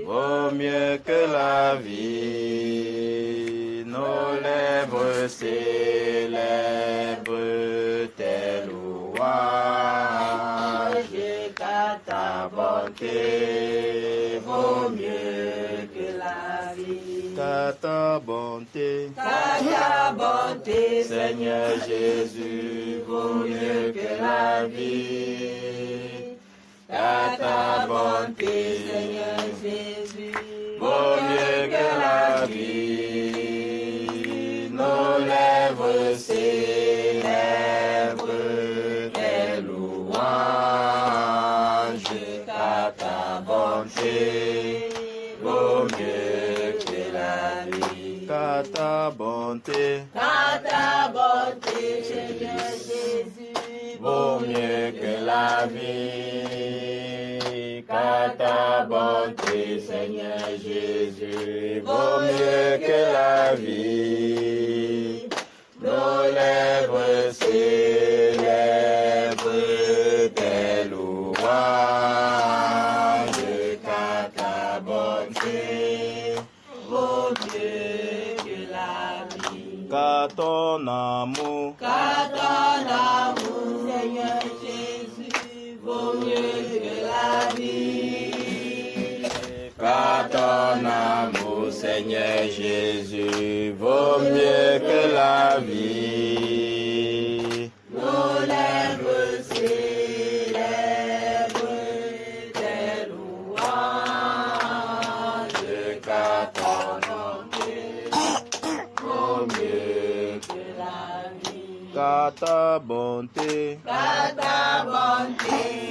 vaut mieux que la vie. Nos lèvres célèbrent tes louanges, car ta bonté vaut mieux que la vie. Car ta bonté, Seigneur Jésus, vaut mieux que la vie. Car ta bonté, Seigneur Jésus, vaut mieux que la vie. Nos lèvres célèbrent tes louanges, car ta bonté vaut mieux que la vie. Car ta bonté, Seigneur Jésus, vaut mieux que la vie. Car ta bonté, Seigneur Jésus, vaut mieux que la vie. Nos lèvres célèbrent tes louanges, car ta bonté vaut mieux que la vie. Car ton amour, Seigneur Jésus, vaut mieux que la vie. Car ton amour, Seigneur Jésus, vaut mieux que la vie. Nos lèvres célèbrent tes louanges, car ton bonté vaut mieux que la vie. Car ta bonté,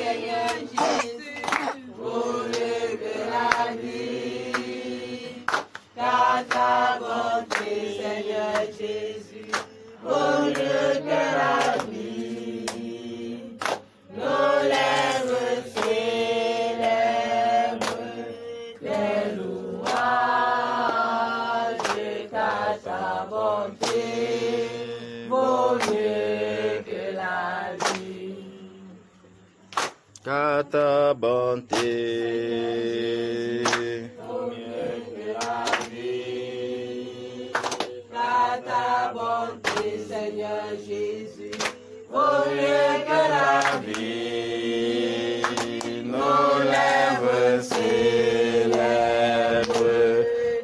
Seigneur Jésus, vaut mieux que la vie. Car ta bonté, Seigneur Jésus, vaut mieux que la vie. Nos lèvres célèbrent tes louanges, car ta bonté vaut mieux que la vie. Car ta bonté vaut mieux que la vie. Car ta bonté, Seigneur Jésus, vaut mieux que la vie. Nos lèvres célèbrent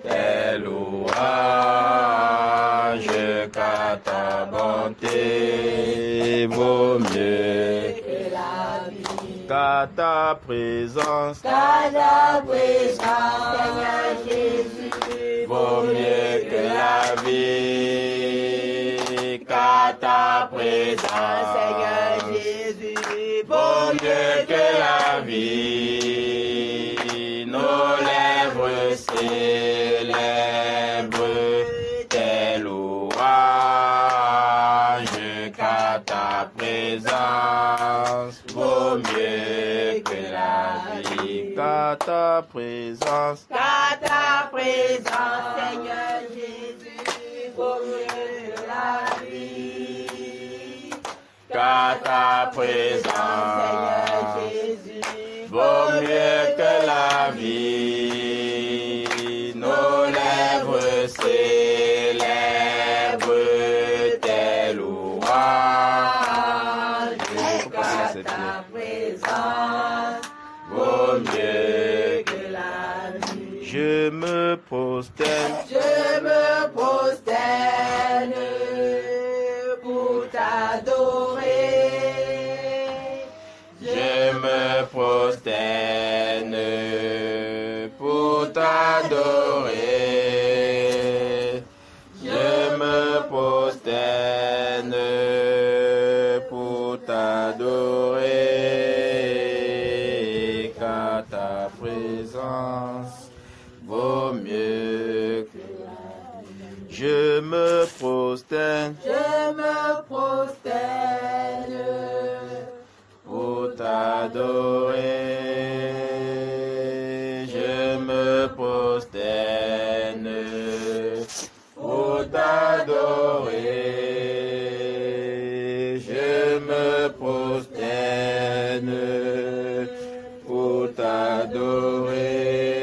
tes louanges, car ta bonté vaut mieux que la vie. Car ta présence, Seigneur Jésus, vaut mieux que la vie. Car ta présence, Seigneur Jésus, vaut mieux que la vie. Nos lèvres célèbrent tes louanges, car ta présence vaut mieux que la vie. Car ta présence, Seigneur Jésus, vaut mieux que la vie. Car ta présence, Seigneur Jésus, vaut mieux que la vie. Nos lèvres célèbrent tes louanges, car ta présence vaut mieux que la vie. Je me prosterne pour t'adorer. Je me prosterne pour t'adorer. Je me prosterne pour t'adorer, car ta présence vaut mieux que la vie. Je me prosterne pour t'adorer. Je me prosterne pour t'adorer. Je me prosterne. prosterne pour t'adorer.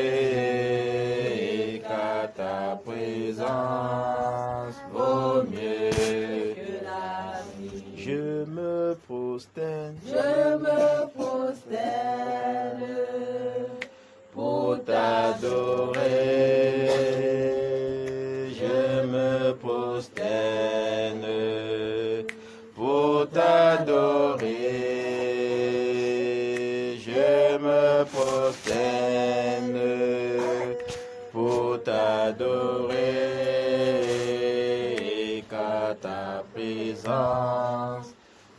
t'adorer, qu'à ta présence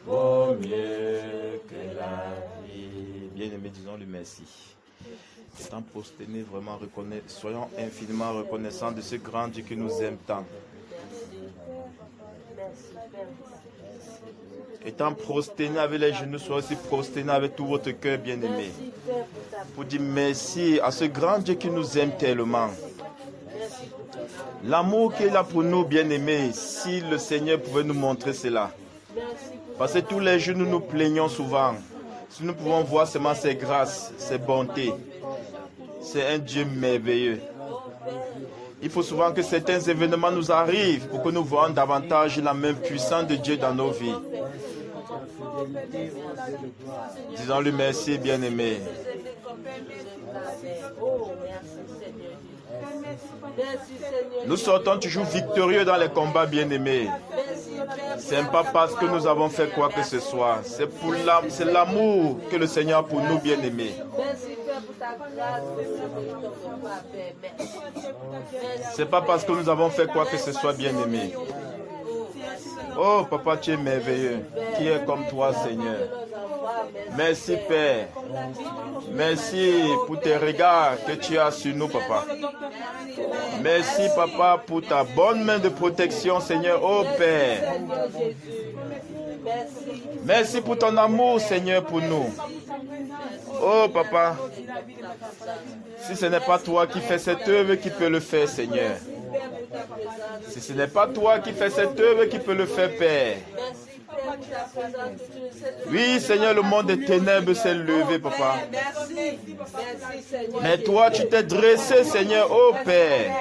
vaut mieux que la vie. Bien-aimés, disons-lui merci. Étant prosternés, vraiment soyons infiniment reconnaissants de ce grand Dieu qui nous aime tant. Étant prosternés avec les genoux, soyez aussi prosternés avec tout votre cœur, bien-aimé. Pour dire merci à ce grand Dieu qui nous aime tellement. L'amour qu'il a pour nous, bien-aimés, si le Seigneur pouvait nous montrer cela. Parce que tous les jours, nous nous plaignons souvent. Si nous pouvons voir seulement ses grâces, ses bontés. C'est un Dieu merveilleux. Il faut souvent que certains événements nous arrivent pour que nous voyons davantage la main puissante de Dieu dans nos vies. Disons-lui merci, bien-aimé. Nous sortons toujours victorieux dans les combats, bien-aimés. Ce n'est pas parce que nous avons fait quoi que ce soit. C'est l'amour que le Seigneur a pour nous, bien-aimés. C'est pas parce que nous avons fait quoi que ce soit, bien-aimés. Oh, Papa, tu es merveilleux. Qui est comme toi, Seigneur? Merci, Père. Merci pour tes regards que tu as sur nous, Papa. Merci, Papa, pour ta bonne main de protection, Seigneur. Oh, Père. Merci pour ton amour, Seigneur, pour nous. Oh, Papa. Si ce n'est pas toi qui fais cette œuvre, qui peut le faire, Seigneur? Si ce n'est pas toi qui fais cette œuvre, qui peut le faire, Père? Oui, Seigneur, le monde des ténèbres s'est levé, Papa. Mais toi, tu t'es dressé, Seigneur, oh Père.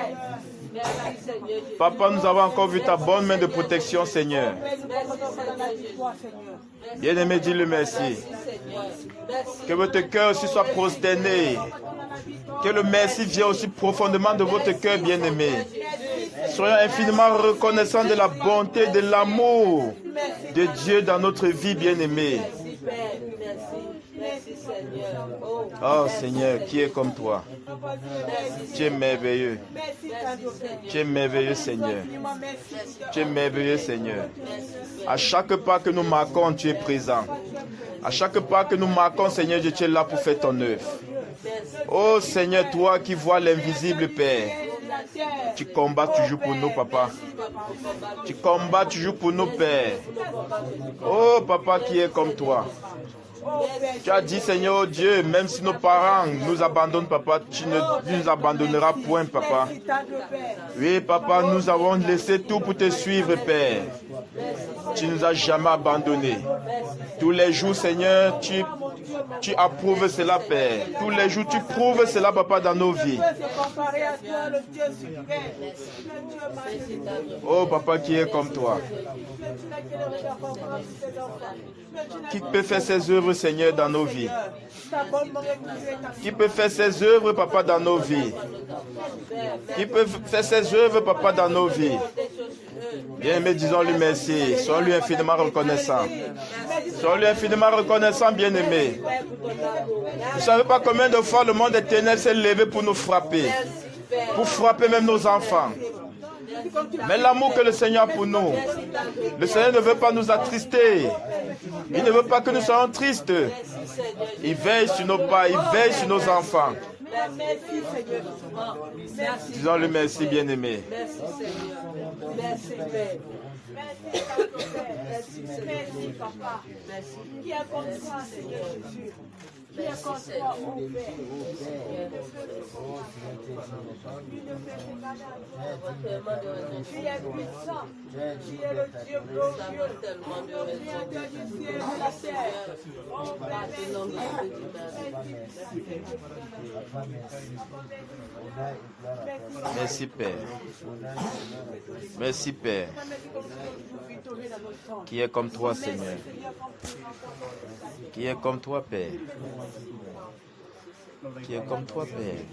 Papa, nous avons encore vu ta bonne main de protection, Seigneur. Bien-aimé, dis-le merci. Que votre cœur aussi soit prosterné. Que le merci vienne aussi profondément de votre cœur, bien-aimé. Soyons infiniment reconnaissants de la bonté, de l'amour de Dieu dans notre vie, bien-aimé. Oh Seigneur, qui est comme toi? Tu es merveilleux. Tu es merveilleux, Seigneur. Tu es merveilleux, Seigneur. À chaque pas que nous marquons, tu es présent. À chaque pas que nous marquons, Seigneur, tu es là pour faire ton œuvre. Oh Seigneur, toi qui vois l'invisible, Père. Tu combats toujours pour nous, Papa. Tu combats toujours pour nous, Père. Oh, Papa qui est comme toi. Tu as dit, Seigneur, oh Dieu, même si nos parents nous abandonnent, Papa, tu ne nous abandonneras point, Papa. Oui, Papa, nous avons laissé tout pour te suivre, Père. Tu ne nous as jamais abandonnés. Tous les jours, Seigneur, tu approuves cela, Père. Tous les jours, tu prouves cela, Papa, dans nos vies. Oh, Papa, qui est comme toi? Qui peut faire ses œuvres, Seigneur, dans nos vies? Qui peut faire ses œuvres, Papa, dans nos vies? Qui peut faire ses œuvres, Papa, dans nos vies? Bien, mais disons-lui merci. Sois-lui infiniment reconnaissant. Sois-lui infiniment reconnaissant, bien-aimé. Vous ne savez pas combien de fois le monde des ténèbres s'est levé pour nous frapper. Pour frapper même nos enfants. Mais l'amour que le Seigneur a pour nous, le Seigneur ne veut pas nous attrister. Il ne veut pas que nous soyons tristes. Il veille sur nos pas, il veille sur nos enfants. Merci Seigneur. Merci. Disons-le merci, bien-aimé. Merci Seigneur. Merci Père. Merci Père. Merci Papa. Merci. Qui est comme toi, Seigneur Jésus. Qui est comme toi, mon Père. Tu es puissant. Tu es le Dieu glorieux. Le Créateur du ciel et de la terre. Oh Père, merci Père. Merci Père. Qui est comme toi, Seigneur? Qui est comme toi, Père? Qui est comme toi, Père?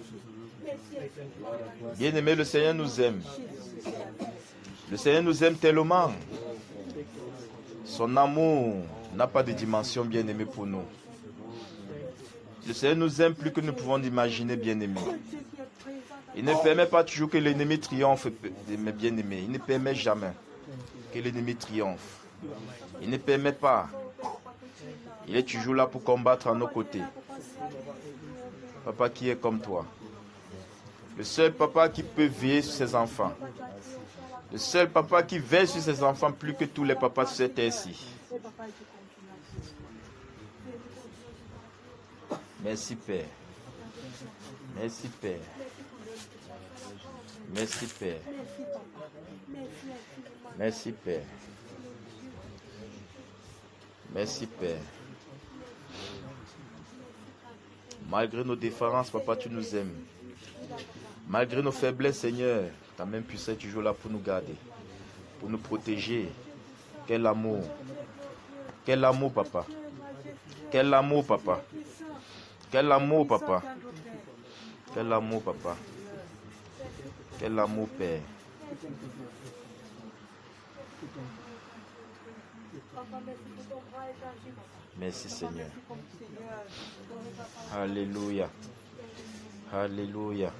Bien-aimé, le Seigneur nous aime. Le Seigneur nous aime tellement. Son amour n'a pas de dimension, bien-aimé, pour nous. Le Seigneur nous aime plus que nous pouvons l'imaginer, bien-aimé. Il ne permet pas toujours que l'ennemi triomphe, mes bien-aimés. Il ne permet jamais que l'ennemi triomphe. Il ne permet pas. Il est toujours là pour combattre à nos côtés. Papa qui est comme toi. Le seul papa qui peut veiller sur ses enfants. Le seul papa qui veille sur ses enfants plus que tous les papas sur cette terre-ci. Merci Père. Merci Père. Merci Père. Merci Père. Merci Père. Malgré nos différences, Papa, tu nous aimes. Malgré nos faiblesses, Seigneur, ta main puissante est toujours là pour nous garder, pour nous protéger. Quel amour. Quel amour, Papa. Quel amour, Papa. Quel amour, Papa. Quel amour, Papa. Quel amour, Père. Merci, Seigneur. Alléluia. Alléluia.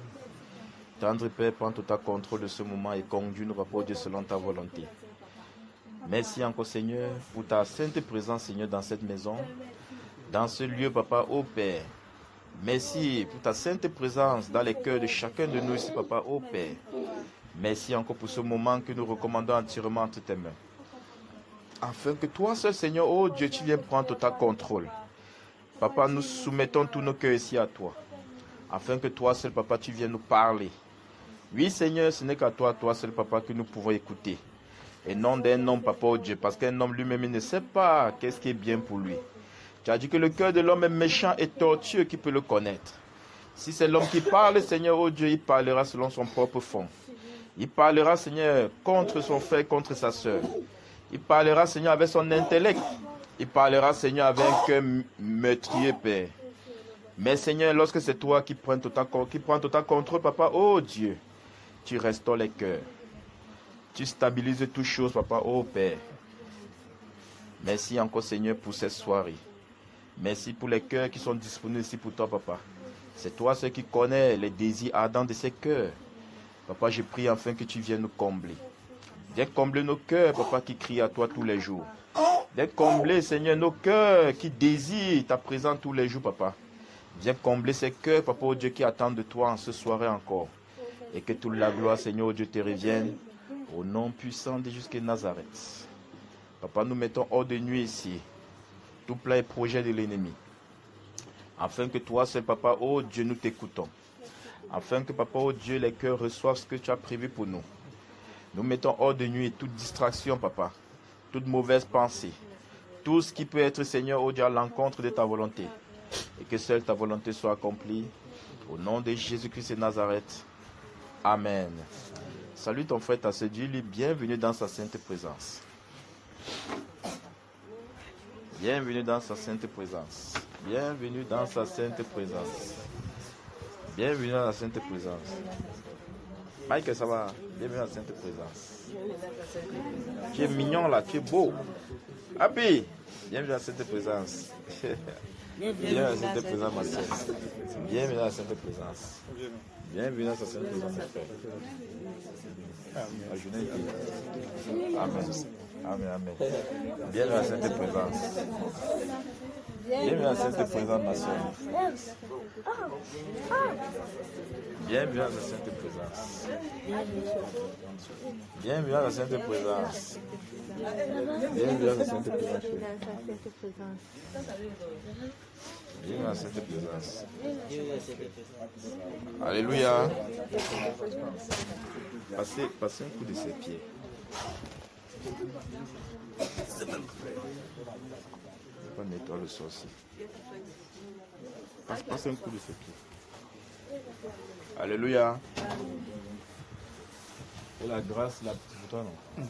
Tendre Père, prends tout ta contrôle de ce moment et conduis-nous, Papa, Dieu, selon ta volonté. Merci encore, Seigneur, pour ta sainte présence, Seigneur, dans cette maison, dans ce lieu, Papa, ô Père. Merci pour ta sainte présence dans les cœurs de chacun de nous ici, Papa, ô Père. Merci encore pour ce moment que nous recommandons entièrement entre tes mains. Afin que toi seul, Seigneur, ô Dieu, tu viennes prendre tout ta contrôle. Papa, nous soumettons tous nos cœurs ici à toi. Afin que toi seul, Papa, tu viennes nous parler. Oui, Seigneur, ce n'est qu'à toi, toi seul, Papa, que nous pouvons écouter. Et non d'un homme, Papa, ô Dieu, parce qu'un homme lui-même, il ne sait pas qu'est-ce qui est bien pour lui. Tu as dit que le cœur de l'homme est méchant et tortueux, qui peut le connaître. Si c'est l'homme qui parle, Seigneur, ô Dieu, il parlera selon son propre fond. Il parlera, Seigneur, contre son frère, contre sa soeur. Il parlera, Seigneur, avec son intellect. Il parlera, Seigneur, avec un cœur meurtrier, Père. Mais, Seigneur, lorsque c'est toi qui prends tout ta contrôle, Papa, oh Dieu, tu restaures les cœurs. Tu stabilises toutes choses, Papa, oh Père. Merci encore, Seigneur, pour cette soirée. Merci pour les cœurs qui sont disponibles ici pour toi, Papa. C'est toi seul qui connais les désirs ardents de ces cœurs. Papa, je prie enfin que tu viennes nous combler. Viens combler nos cœurs, Papa, qui crient à toi tous les jours. Viens combler, Seigneur, nos cœurs qui désirent ta présence tous les jours, Papa. Viens combler ces cœurs, Papa, oh Dieu, qui attendent de toi en ce soirée encore. Et que toute la gloire, Seigneur, oh Dieu, te revienne. Au nom puissant de jusqu'à Nazareth. Papa, nous mettons hors de nuit ici tout plein et projet de l'ennemi. Afin que toi, seul, Papa, oh Dieu, nous t'écoutons. Afin que, Papa, oh Dieu, les cœurs reçoivent ce que tu as prévu pour nous. Nous mettons hors de nuit toute distraction, Papa, toute mauvaise pensée, tout ce qui peut être, Seigneur, oh Dieu, à l'encontre de ta volonté. Et que seule ta volonté soit accomplie. Au nom de Jésus-Christ de Nazareth. Amen. Salut ton frère, ta sœur, dis-lui bienvenue dans sa sainte présence. Bienvenue dans sa sainte présence. Bienvenue dans sa sainte présence. Bienvenue dans la sainte présence. Mike, ça va? Bienvenue dans la sainte présence. Tu es mignon là, tu es beau. Happy, bienvenue dans la sainte présence. Bienvenue dans la sainte présence, ma soeur. Bienvenue dans la sainte présence. Bienvenue dans sa sainte présence, mon frère. La journée est Amen. Amen, amen. Bienvenue dans la sainte présence. Bienvenue dans la sainte présence, ma soeur. Bienvenue dans la sainte présence. Bienvenue dans la sainte présence. Bienvenue dans la sainte présence. Bienvenue dans la sainte présence. Alléluia. Passez un coup de ses pieds. On va nettoyer le sorcier. Passe un coup de ses pieds. Alléluia. Que la grâce, toi non.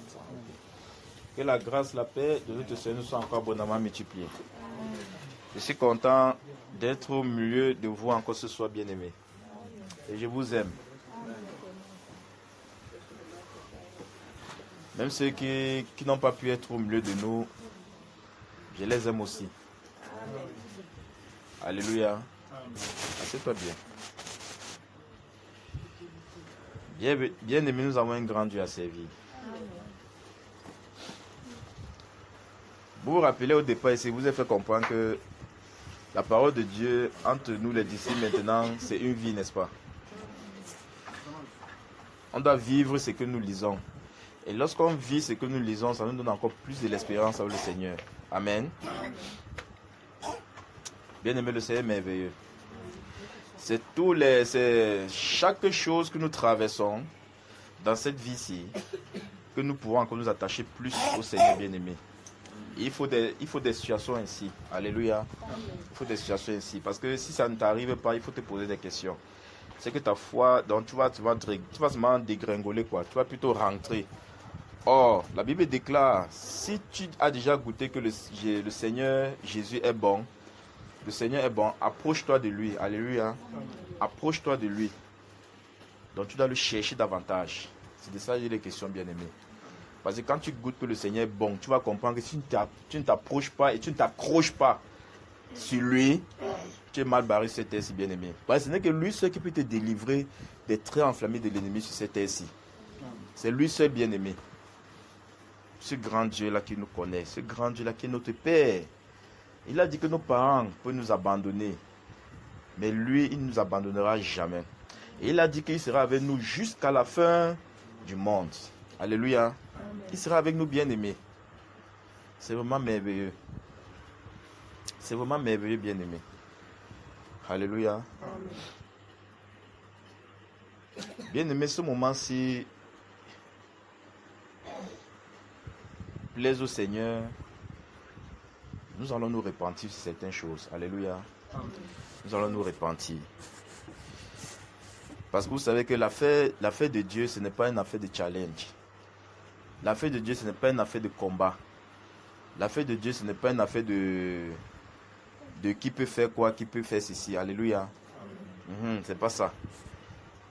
Que la grâce, la paix de notre Seigneur nous soit encore abondamment multipliée. Je suis content d'être au milieu de vous encore ce soir, bien-aimés. Et je vous aime. Même ceux qui n'ont pas pu être au milieu de nous, je les aime aussi. Alléluia. Assieds-toi bien. Bien-aimés, nous avons un grand Dieu à servir. Vous vous rappelez au départ ici, vous avez fait comprendre que la parole de Dieu entre nous les disciples maintenant, c'est une vie, n'est-ce pas? On doit vivre ce que nous lisons. Et lorsqu'on vit ce que nous lisons, ça nous donne encore plus de l'espérance avec le Seigneur. Amen. Bien-aimé, le Seigneur est merveilleux. C'est chaque chose que nous traversons dans cette vie-ci que nous pouvons encore nous attacher plus au Seigneur bien-aimé. Il faut des situations ainsi. Alléluia. Il faut des situations ainsi. Parce que si ça ne t'arrive pas, il faut te poser des questions. C'est que ta foi, donc tu vas seulement dégringoler quoi. Tu vas plutôt rentrer. Or, la Bible déclare, si tu as déjà goûté que le Seigneur Jésus est bon, le Seigneur est bon, approche-toi de lui. Alléluia. Approche-toi de lui. Donc tu dois le chercher davantage. C'est de ça qu'il est question, bien-aimé. Parce que quand tu goûtes que le Seigneur est bon, tu vas comprendre que si tu ne t'approches pas et tu ne t'accroches pas sur lui, tu es mal barré sur cette terre-ci, bien-aimé. Parce que ce n'est que lui seul qui peut te délivrer des traits enflammés de l'ennemi sur cette terre-ci. C'est lui seul, bien-aimé. Ce grand Dieu-là qui nous connaît, ce grand Dieu-là qui est notre Père. Il a dit que nos parents peuvent nous abandonner. Mais lui, il ne nous abandonnera jamais. Et il a dit qu'il sera avec nous jusqu'à la fin du monde. Alléluia. Il sera avec nous, bien-aimés. C'est vraiment merveilleux. C'est vraiment merveilleux, bien-aimés. Alléluia. Bien-aimés, ce moment-ci plaise au Seigneur. Nous allons nous repentir sur certaines choses. Alléluia. Nous allons nous repentir. Parce que vous savez que l'affaire de Dieu, ce n'est pas une affaire de challenge. L'affaire de Dieu, ce n'est pas une affaire de combat. L'affaire de Dieu, ce n'est pas une affaire de qui peut faire quoi, qui peut faire ceci. Alléluia. C'est pas ça.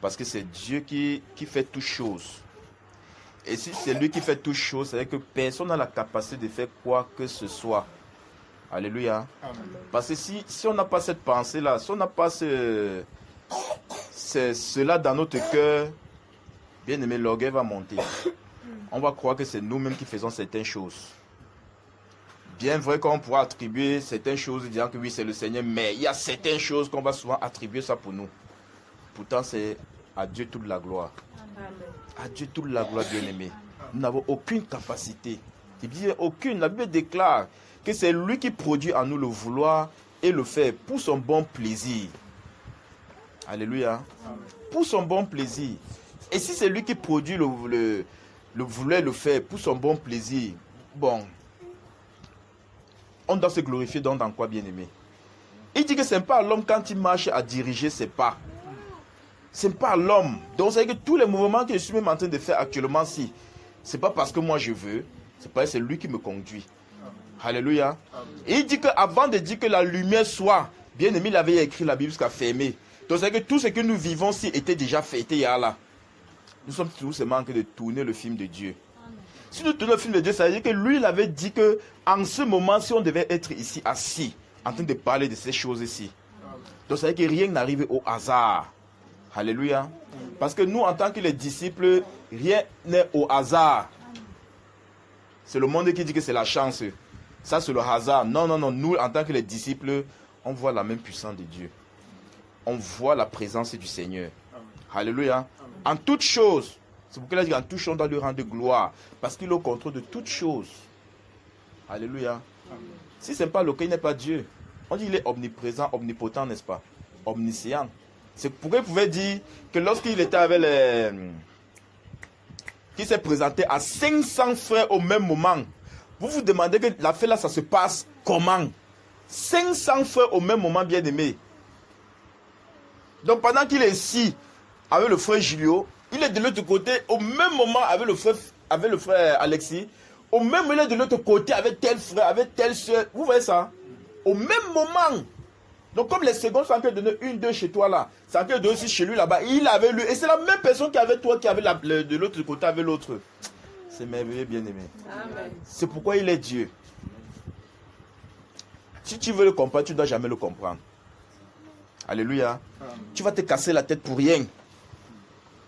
Parce que c'est Dieu qui fait toutes choses. Et si c'est lui qui fait toutes choses, c'est-à-dire que personne n'a la capacité de faire quoi que ce soit. Alléluia. Amen. Parce que si on n'a pas cette pensée-là, si on n'a pas cela dans notre cœur, bien aimé, l'orgueil va monter. On va croire que c'est nous-mêmes qui faisons certaines choses. Bien vrai qu'on pourra attribuer certaines choses, disant que oui, c'est le Seigneur, mais il y a certaines choses qu'on va souvent attribuer ça pour nous. Pourtant, c'est à Dieu toute la gloire. Amen. À Dieu toute la gloire, bien aimé. Nous n'avons aucune capacité. Aucune. La Bible déclare que c'est lui qui produit en nous le vouloir et le faire pour son bon plaisir. Alléluia. Amen. Pour son bon plaisir. Et si c'est lui qui produit le vouloir et le faire pour son bon plaisir, bon, on doit se glorifier dans quoi, bien aimé? Il dit que ce n'est pas à l'homme quand il marche à diriger ses pas. Ce n'est pas à l'homme. Donc c'est que tous les mouvements que je suis même en train de faire actuellement, ce n'est pas parce que moi je veux, c'est parce que c'est lui qui me conduit. Alléluia. Et il dit qu'avant de dire que la lumière soit, bien aimé, il avait écrit la Bible jusqu'à fermer. Donc c'est que tout ce que nous vivons ici était déjà fait, était là. Nous sommes tout seulement en train de tourner le film de Dieu. Si nous tournons le film de Dieu, ça veut dire que lui, il avait dit que en ce moment, si on devait être ici assis, en train de parler de ces choses ici. Donc ça veut dire que rien n'arrive au hasard. Alléluia. Parce que nous, en tant que les disciples, rien n'est au hasard. C'est le monde qui dit que c'est la chance. Ça, c'est le hasard. Non. Nous, en tant que les disciples, on voit la même puissance de Dieu. On voit la présence du Seigneur. Alléluia. En toutes choses. C'est pourquoi il a dit en toutes choses, on doit lui rendre gloire. Parce qu'il est au contrôle de toutes choses. Alléluia. Si ce n'est pas le cas, il n'est pas Dieu. On dit qu'il est omniprésent, omnipotent, n'est-ce pas? Omniscient. C'est pourquoi il pouvait dire que lorsqu'il était avec qu'il s'est présenté à 500 frères au même moment. Vous vous demandez que l'affaire là, ça se passe comment? 500 frères au même moment, bien aimé. Donc pendant qu'il est ici, avec le frère Julio, il est de l'autre côté, au même moment avec le frère Alexis, au même moment, il est de l'autre côté avec tel frère, avec telle soeur. Vous voyez ça? Au même moment. Donc comme les secondes sont en train de donner une, deux chez toi là, c'est en train de donner aussi chez lui là-bas, il avait lui, et c'est la même personne qui avait toi, qui avait de l'autre côté avec l'autre. C'est merveilleux, bien aimé. Amen. C'est pourquoi il est Dieu. Si tu veux le comprendre, tu ne dois jamais le comprendre. Alléluia. Amen. Tu vas te casser la tête pour rien.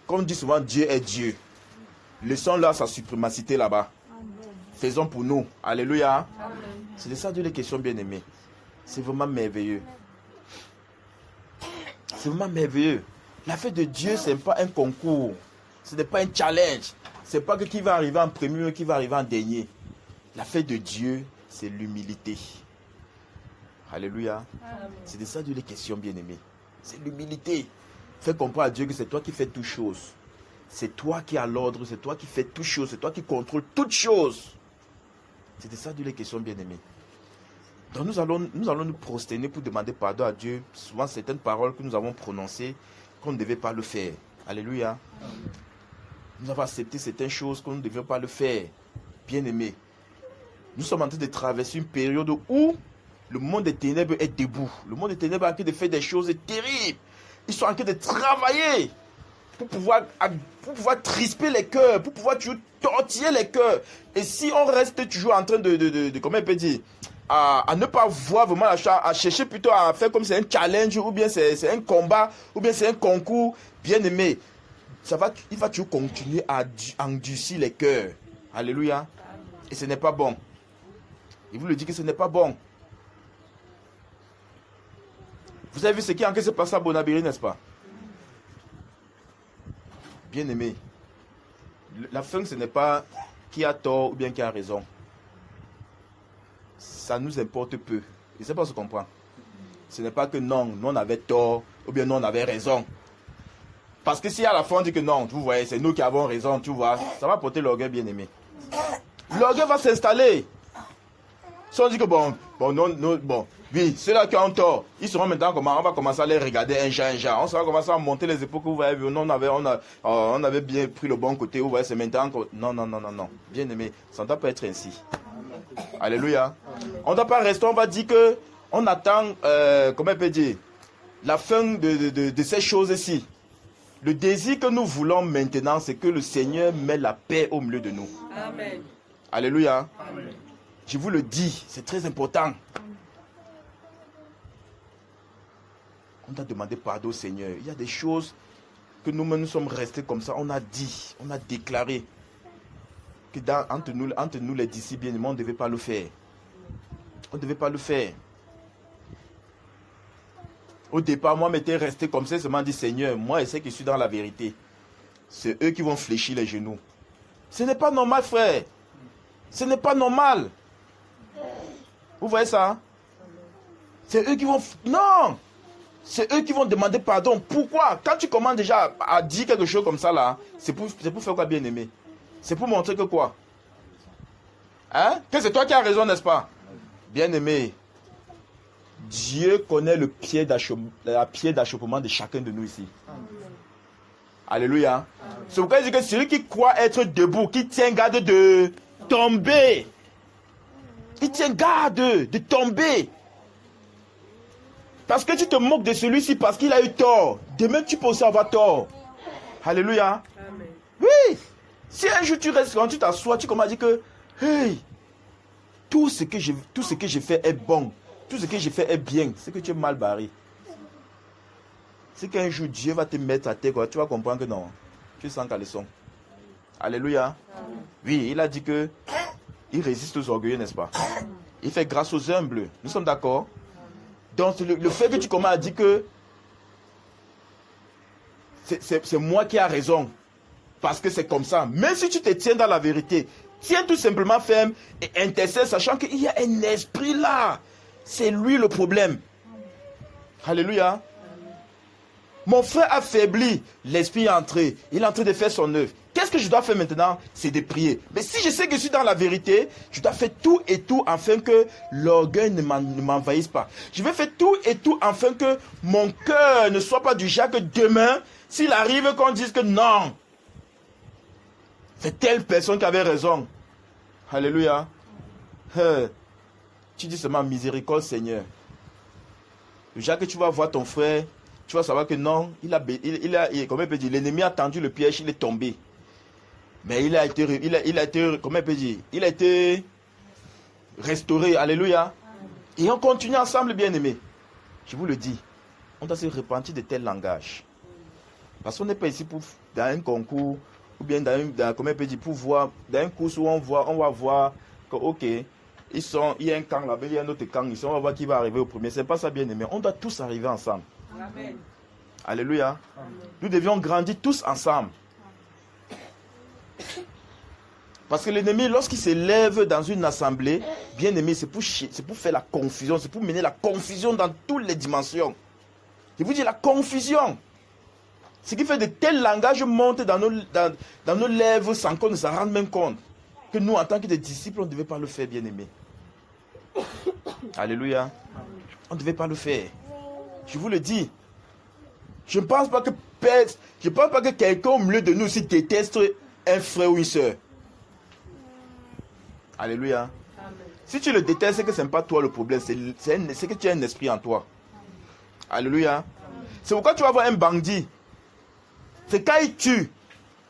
Comme dit souvent, Dieu est Dieu. Laissons-leur sa suprémacité là-bas. Faisons pour nous. Alléluia. C'est de ça Dieu les questions, bien-aimés. C'est vraiment merveilleux. C'est vraiment merveilleux. La fête de Dieu, ce n'est pas un concours. Ce n'est pas un challenge. Ce n'est pas que qui va arriver en premier ou qui va arriver en dernier. La fête de Dieu, c'est l'humilité. Alléluia. C'est de ça Dieu les questions, bien-aimés. C'est l'humilité. Fais comprendre à Dieu que c'est toi qui fais toutes choses. C'est toi qui as l'ordre, c'est toi qui fais toutes choses, c'est toi qui contrôles toutes choses. C'est de ça Dieu les questions, bien-aimés. Donc nous allons nous prosterner pour demander pardon à Dieu. Souvent certaines paroles que nous avons prononcées, qu'on ne devait pas le faire. Alléluia. Nous avons accepté certaines choses qu'on ne devait pas le faire. Bien-aimés. Nous sommes en train de traverser une période où le monde des ténèbres est debout. Le monde des ténèbres est en train de faire des choses terribles. Ils sont en train de travailler pour pouvoir crisper les cœurs, pour pouvoir toujours tortiller les cœurs. Et si on reste toujours en train de comment on peut dire, à ne pas voir vraiment la chose, à chercher plutôt à faire comme c'est un challenge, ou bien c'est un combat, ou bien c'est un concours, bien aimé, il va toujours continuer à endurcir les cœurs. Alléluia. Et ce n'est pas bon. Il vous le dit que ce n'est pas bon. Vous avez vu ce qui est en train de se passer à Bonabiri, n'est-ce pas? Bien aimé, la fin, ce n'est pas qui a tort ou bien qui a raison. Ça nous importe peu. Je ne sais pas si tu comprends. Ce n'est pas que non, nous on avait tort ou bien nous on avait raison. Parce que si à la fin on dit que non, vous voyez, c'est nous qui avons raison, tu vois, ça va porter l'orgueil, bien aimé. L'orgueil va s'installer. Si on dit que bon, oui, ceux-là qui ont tort, ils seront maintenant comment, on va commencer à les regarder un genre. On va commencer à monter les épaules que vous voyez, on avait bien pris le bon côté, vous voyez, c'est maintenant que... Non. Bien aimé, ça ne doit pas être ainsi. Alléluia. On ne doit pas rester, on va dire que on attend, comment on peut dire, la fin de ces choses-ci. Le désir que nous voulons maintenant, c'est que le Seigneur met la paix au milieu de nous. Amen. Alléluia. Amen. Je vous le dis, c'est très important. On doit demander pardon au Seigneur. Il y a des choses que nous-mêmes nous sommes restés comme ça. On a dit, on a déclaré que entre nous les disciples, bien aimés, on ne devait pas le faire. On ne devait pas le faire. Au départ, moi, m'étais resté comme ça, seulement dit Seigneur, moi, je sais que je suis dans la vérité. C'est eux qui vont fléchir les genoux. Ce n'est pas normal, frère. Ce n'est pas normal. Vous voyez ça? C'est eux qui vont... Non! C'est eux qui vont demander pardon. Pourquoi? Quand tu commences déjà à dire quelque chose comme ça, là, c'est pour faire quoi, bien aimé? C'est pour montrer que quoi? Hein? Que c'est toi qui as raison, n'est-ce pas? Bien aimé, Dieu connaît la pied d'achoppement de chacun de nous ici. Alléluia. C'est pourquoi il dit que celui qui croit être debout, qui tient garde de tomber. Il tient garde de tomber. Parce que tu te moques de celui-ci parce qu'il a eu tort. Demain, tu peux aussi avoir tort. Alléluia. Amen. Oui. Si un jour tu restes, quand tu t'assois, tu commences à dire que, hey, tout ce que j'ai fait est bon. Tout ce que j'ai fait est bien. C'est que tu es mal barré. C'est qu'un jour, Dieu va te mettre à terre, quoi. Tu vas comprendre que non. Tu es sans caleçon. Alléluia. Amen. Oui, il a dit que il résiste aux orgueilleux, n'est-ce pas? Il fait grâce aux humbles. Nous sommes d'accord? Donc, le fait que tu commences à dire que c'est moi qui ai raison, parce que c'est comme ça. Même si tu te tiens dans la vérité, tiens tout simplement ferme et intercède, sachant qu'il y a un esprit là. C'est lui le problème. Alléluia. Mon frère a faibli, l'esprit est entré. Il est en train de faire son œuvre. Qu'est-ce que je dois faire maintenant? C'est de prier. Mais si je sais que je suis dans la vérité, je dois faire tout et tout afin que l'orgueil ne m'envahisse pas. Je vais faire tout et tout afin que mon cœur ne soit pas du genre que demain, s'il arrive qu'on dise que non, c'est telle personne qui avait raison. Alléluia. Tu dis seulement miséricorde, Seigneur. Le genre que tu vas voir ton frère, tu vas savoir que non, comment on peut dire, l'ennemi a tendu le piège, il est tombé. Mais il a été, comment on peut dire, il a été restauré. Alléluia. Et on continue ensemble, bien-aimés. Je vous le dis, on doit se repentir de tel langage. Parce qu'on n'est pas ici pour, dans un concours, ou bien comment on peut dire, pour voir, dans un cours où on va voir que, ok, il y a un camp là-bas, il y a un autre camp ici, on va voir qui va arriver au premier. C'est pas ça, bien aimé. On doit tous arriver ensemble. Amen. Alléluia. Amen. Nous devions grandir tous ensemble. Parce que l'ennemi, lorsqu'il s'élève dans une assemblée, bien aimé, c'est pour faire la confusion, c'est pour mener la confusion dans toutes les dimensions. Je vous dis la confusion. Ce qui fait de tels langages montent dans nos lèvres sans qu'on ne s'en rende même compte. Que nous, en tant que des disciples, on ne devait pas le faire, bien aimé. Alléluia. On ne devait pas le faire. Je vous le dis. Je ne pense pas que quelqu'un au milieu de nous aussi déteste un frère ou une soeur. Alléluia. Amen. Si tu le détestes, c'est que ce n'est pas toi le problème. C'est que tu as un esprit en toi. Alléluia. Amen. C'est pourquoi tu vas voir un bandit. C'est quand il tue.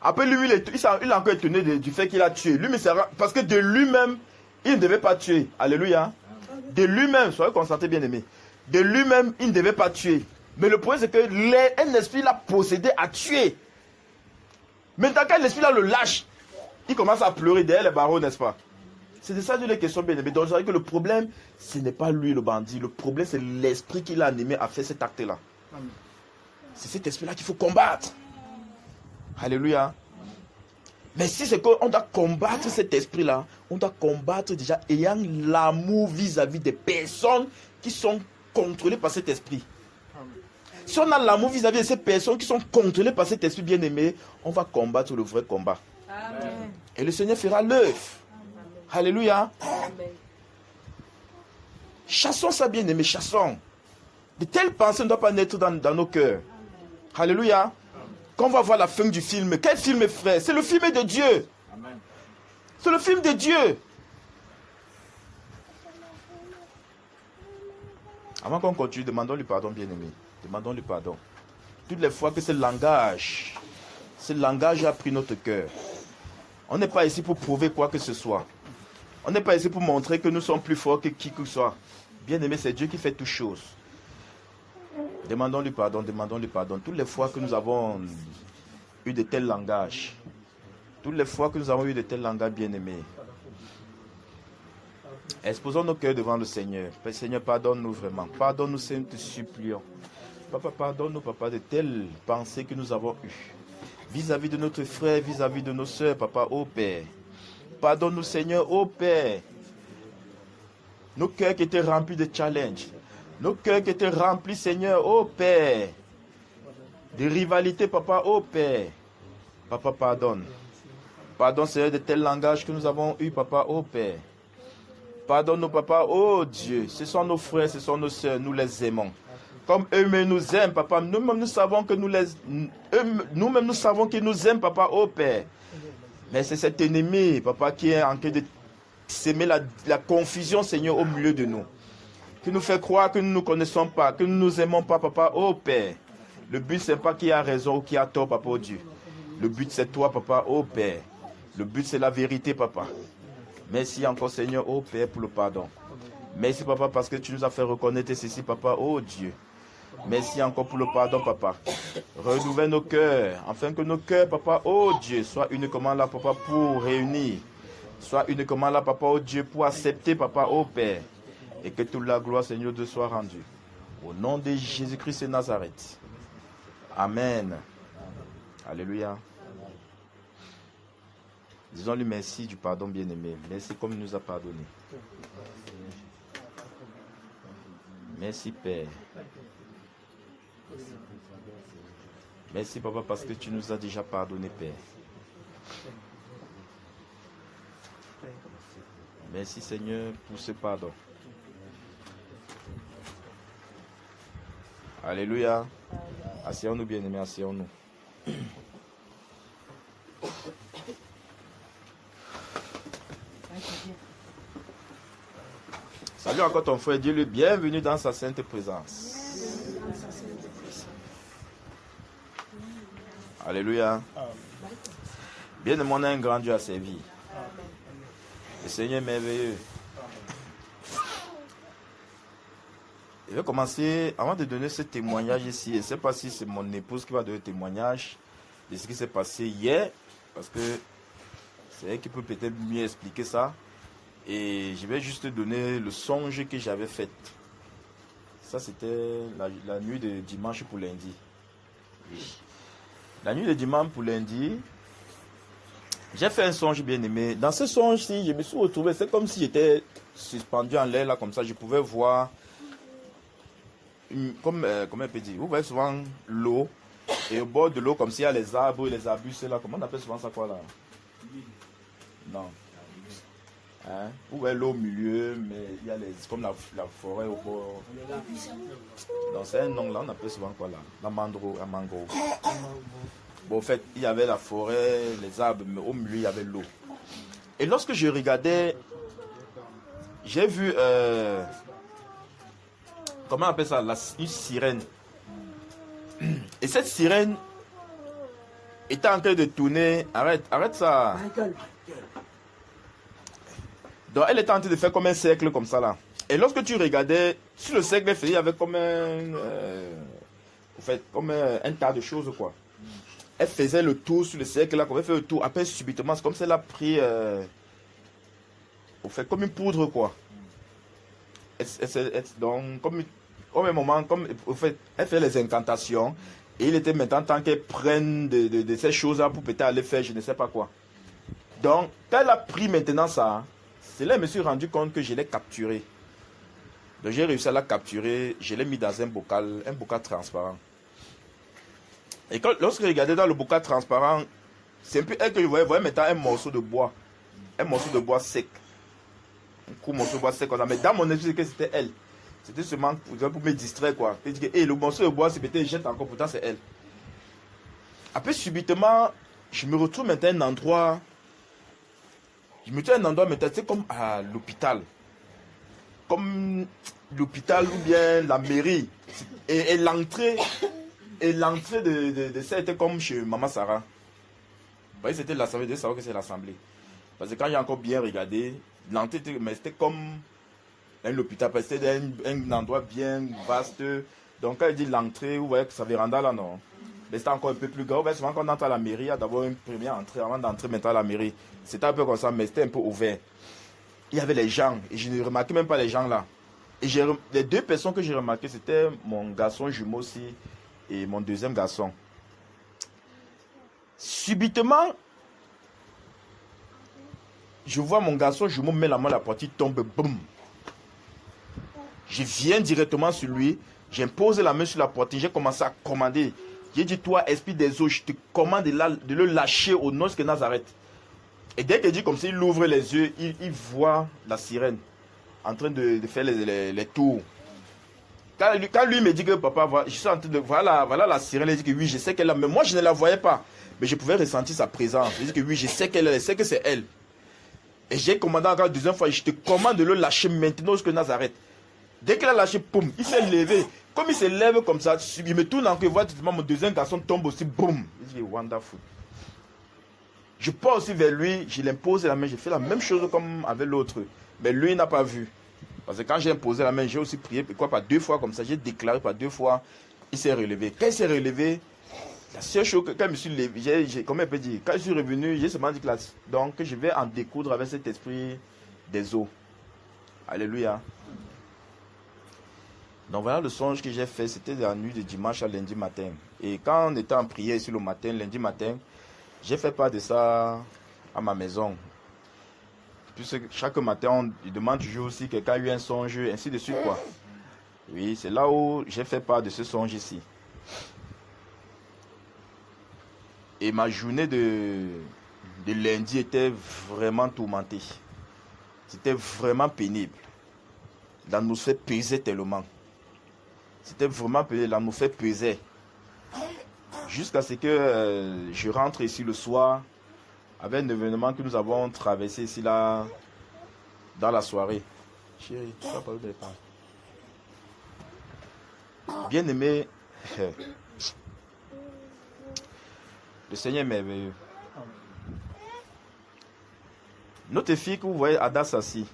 Après lui, il a encore étonné du fait qu'il a tué. Lui, parce que de lui-même, il ne devait pas tuer. Alléluia. De lui-même, soyez concentrés, bien aimés. De lui-même, il ne devait pas tuer. Mais le problème, c'est que un esprit l'a possédé à tuer. Maintenant, quand l'esprit là le lâche, il commence à pleurer derrière les barreaux, n'est-ce pas? C'est de ça que les questions, bien aimées. Donc, je dirais que le problème, ce n'est pas lui, le bandit. Le problème, c'est l'esprit qui l'a animé à faire cet acte-là. C'est cet esprit-là qu'il faut combattre. Alléluia. Mais si c'est qu'on doit combattre cet esprit-là, on doit combattre déjà ayant l'amour vis-à-vis des personnes qui sont contrôlées par cet esprit. Si on a l'amour vis-à-vis de ces personnes qui sont contrôlées par cet esprit bien-aimé, on va combattre le vrai combat. Amen. Et le Seigneur fera l'œuvre. Alléluia. Amen. Chassons ça, bien-aimé, chassons. De telles pensées ne doivent pas naître dans nos cœurs. Alléluia. Quand on va voir la fin du film, quel film, frère? C'est le film de Dieu. Amen. C'est le film de Dieu. Avant qu'on continue, demandons-lui pardon, bien-aimé. Demandons-lui pardon. Toutes les fois que ce langage a pris notre cœur. On n'est pas ici pour prouver quoi que ce soit. On n'est pas ici pour montrer que nous sommes plus forts que qui que ce soit. Bien-aimé, c'est Dieu qui fait toutes choses. Demandons-lui pardon, demandons-lui pardon. Toutes les fois que nous avons eu de tels langages, toutes les fois que nous avons eu de tels langages, bien-aimés, exposons nos cœurs devant le Seigneur. Seigneur, pardonne-nous vraiment. Pardonne-nous, Seigneur, nous te supplions. Papa, pardonne-nous, papa, de telles pensées que nous avons eues. Vis-à-vis de notre frère, vis-à-vis de nos soeurs, papa, ô Père. Pardonne-nous, Seigneur, ô Père. Nos cœurs qui étaient remplis de challenges. Nos cœurs qui étaient remplis, Seigneur, ô Père. De rivalité, papa, ô Père. Papa, pardonne. Pardonne, Seigneur, de tels langages que nous avons eus, papa, ô Père. Pardonne-nous, papa, ô Dieu. Ce sont nos frères, ce sont nos soeurs, nous les aimons. Comme eux-mêmes nous aiment, papa. Nous-mêmes, nous savons que nous-mêmes, nous savons qu'ils nous aiment, papa, ô Père. Mais c'est cet ennemi, papa, qui est en train de s'aimer la confusion, Seigneur, au milieu de nous. Qui nous fait croire que nous ne nous connaissons pas, que nous ne nous aimons pas, papa, ô Père. Le but, ce n'est pas qui a raison ou qui a tort, papa, ô Dieu. Le but, c'est toi, papa, ô Père. Le but, c'est la vérité, papa. Merci encore, Seigneur, ô Père, pour le pardon. Merci, papa, parce que tu nous as fait reconnaître ceci, papa, ô Dieu. Merci encore pour le pardon, papa. Renouvelle nos cœurs, afin que nos cœurs, papa, ô Dieu, soient uniquement là, papa, pour réunir. Soient uniquement là, papa, ô Dieu, pour accepter, papa, ô Père. Et que toute la gloire, Seigneur, te soit rendue. Au nom de Jésus-Christ de Nazareth. Amen. Alléluia. Disons-lui merci du pardon, bien-aimé. Merci comme il nous a pardonné. Merci, Père. Merci, Papa, parce que tu nous as déjà pardonné, Père. Merci, Seigneur, pour ce pardon. Alléluia. Asseyons-nous, bien-aimés, asseyons-nous. Salut encore ton frère, dis-le bienvenue dans sa sainte présence. Alléluia. Bien-aimé, on a un grand Dieu à servir. Le Seigneur est merveilleux. vais commencer, avant de donner ce témoignage ici, je ne sais pas si c'est mon épouse qui va donner le témoignage de ce qui s'est passé hier, parce que c'est elle qui peut peut-être mieux expliquer ça. Et je vais juste donner le songe que j'avais fait. Ça, c'était la nuit de dimanche pour lundi. Oui. La nuit de dimanche pour lundi, j'ai fait un songe bien aimé. Dans ce songe-ci, je me suis retrouvé, c'est comme si j'étais suspendu en l'air, là, comme ça. Je pouvais voir, comment on peut dire, vous voyez souvent l'eau, et au bord de l'eau, comme s'il y a les arbres, les arbustes, là. Comment on appelle souvent ça, quoi, là? Non. Hein? Vous voyez l'eau au milieu, mais il y a comme la forêt au bord. Donc c'est un nom là, on appelle souvent quoi là? La mangrove. Bon, en fait, il y avait la forêt, les arbres, mais au milieu, il y avait l'eau. Et lorsque je regardais, j'ai vu, comment on appelle ça? Une sirène. Et cette sirène était en train de tourner. Arrête ça. Donc elle était en train de faire comme un cercle comme ça là. Et lorsque tu regardais, sur le cercle, il y avait comme comme un tas de choses quoi. Elle faisait le tour sur le cercle là, comme elle fait le tour. Après subitement, c'est comme si elle a pris, comme une poudre quoi. Donc comme au même moment, elle fait les incantations. Et il était maintenant temps qu'elle prenne de ces choses là pour peut-être aller faire je ne sais pas quoi. Donc quand elle a pris maintenant ça. C'est là que je me suis rendu compte que je l'ai capturé. Donc j'ai réussi à la capturer, je l'ai mis dans un bocal transparent. Et lorsque je regardais dans le bocal transparent, c'est un peu elle que je voyais maintenant un morceau de bois sec. Un court morceau de bois sec. Mais dans mon esprit, c'était elle. C'était seulement pour me distraire quoi. Je dis que le morceau de bois, c'est peut-être jette encore, pourtant c'est elle. Après subitement, je me retrouve maintenant à un endroit. Je me trouve à un endroit maintenant, c'est comme à l'hôpital. Comme l'hôpital ou bien la mairie. Et l'entrée de ça était comme chez Maman Sarah. Vous voyez, c'était l'assemblée, de savoir que c'est l'assemblée. Parce que quand j'ai encore bien regardé, l'entrée c'était comme un hôpital, parce que c'était un endroit bien vaste. Donc quand il dit l'entrée, vous voyez que ça véranda là, non. Mais c'était encore un peu plus grand. Souvent quand on entre à la mairie, il y a d'abord une première entrée avant d'entrer maintenant à la mairie. C'était un peu comme ça, mais c'était un peu ouvert. Il y avait les gens, et je ne remarquais même pas les gens là. Et les deux personnes que j'ai remarquées, c'était mon garçon jumeau aussi et mon deuxième garçon. Subitement, je vois mon garçon jumeau mettre la main à la porte, il tombe, boum. Je viens directement sur lui, j'impose la main sur la porte, j'ai commencé à commander. J'ai dit, toi, esprit des eaux, je te commande de le lâcher au nom de Nazareth. Et dès qu'il dit comme ça, il ouvre les yeux, il voit la sirène en train de faire les tours. Quand lui me dit que papa, je suis en train de voilà la sirène, il dit que oui, je sais qu'elle est là. Mais moi, je ne la voyais pas. Mais je pouvais ressentir sa présence. Il dit que oui, je sais qu'elle est, je sais que c'est elle. Et j'ai commandé encore la deuxième fois, je te commande de le lâcher maintenant jusqu'à Nazareth. Dès qu'il a lâché, poum, il s'est levé. Comme il se lève comme ça, il me tourne encore, il voit mon deuxième garçon tombe aussi, boum. Il dit, wonderful. Je pars aussi vers lui, je l'impose la main, j'ai fait la même chose comme avec l'autre. Mais lui, il n'a pas vu. Parce que quand j'ai imposé la main, j'ai aussi prié, par deux fois comme ça, j'ai déclaré par deux fois, il s'est relevé. Quand il s'est relevé, la seule chose que quand je me suis levé, comment on peut dire, quand je suis revenu, j'ai seulement dit que je vais en découdre avec cet esprit des eaux. Alléluia. Donc voilà le songe que j'ai fait, c'était la nuit de dimanche à lundi matin. Et quand on était en prière ici le matin, lundi matin, j'ai fait part de ça à ma maison. Puisque chaque matin, on demande toujours aussi quelqu'un a eu un songe, ainsi de suite quoi. Oui, c'est là où j'ai fait part de ce songe ici. Et ma journée de lundi était vraiment tourmentée. C'était vraiment pénible. L'atmosphère pesait tellement. C'était vraiment pénible, l'atmosphère pesait. Jusqu'à ce que je rentre ici le soir avec un événement que nous avons traversé ici là dans la soirée. Chérie, tu vas parler de pas. Bien aimé, le Seigneur est merveilleux. Notre fille que vous voyez, Ada Sassi,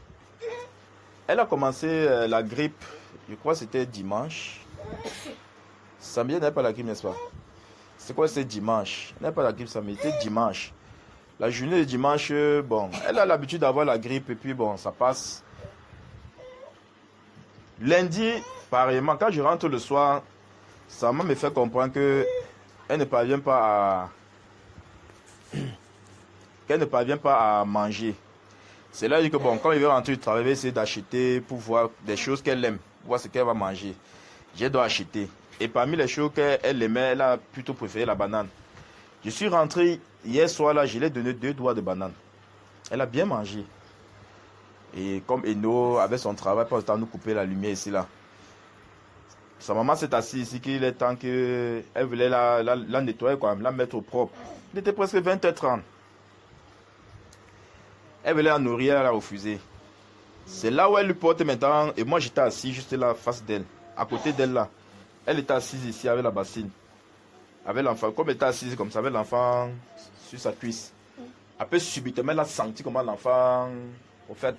elle a commencé la grippe Je crois que c'était dimanche. Samedi n'avait pas la grippe, n'est-ce pas? C'est quoi, c'est dimanche? Elle n'avait pas la grippe samedi, c'était dimanche. La journée de dimanche, bon, elle a l'habitude d'avoir la grippe et puis bon, ça passe. Lundi, pareillement, quand je rentre le soir, sa maman me fait comprendre que elle ne parvient pas à manger. C'est là que bon, quand il veut rentrer du travail, il va essayer d'acheter pour voir des choses qu'elle aime, pour voir ce qu'elle va manger. Je dois acheter. Et parmi les choses qu'elle aimait, elle a plutôt préféré la banane. Je suis rentré hier soir là, je lui ai donné 2 doigts de banane. Elle a bien mangé. Et comme Eno avait son travail, pas le temps de nous couper la lumière ici là. Sa maman s'est assise ici qu'il est temps qu'elle voulait la nettoyer, quoi, la mettre au propre. Il était presque 20h30. Elle voulait la nourrir, elle a refusé. C'est là où elle lui porte maintenant. Et moi j'étais assis juste là, face d'elle, à côté d'elle là. Elle était assise ici avec la bassine. Avec l'enfant, comme elle était assise comme ça, avec l'enfant sur sa cuisse. Après subitement, elle a senti comment l'enfant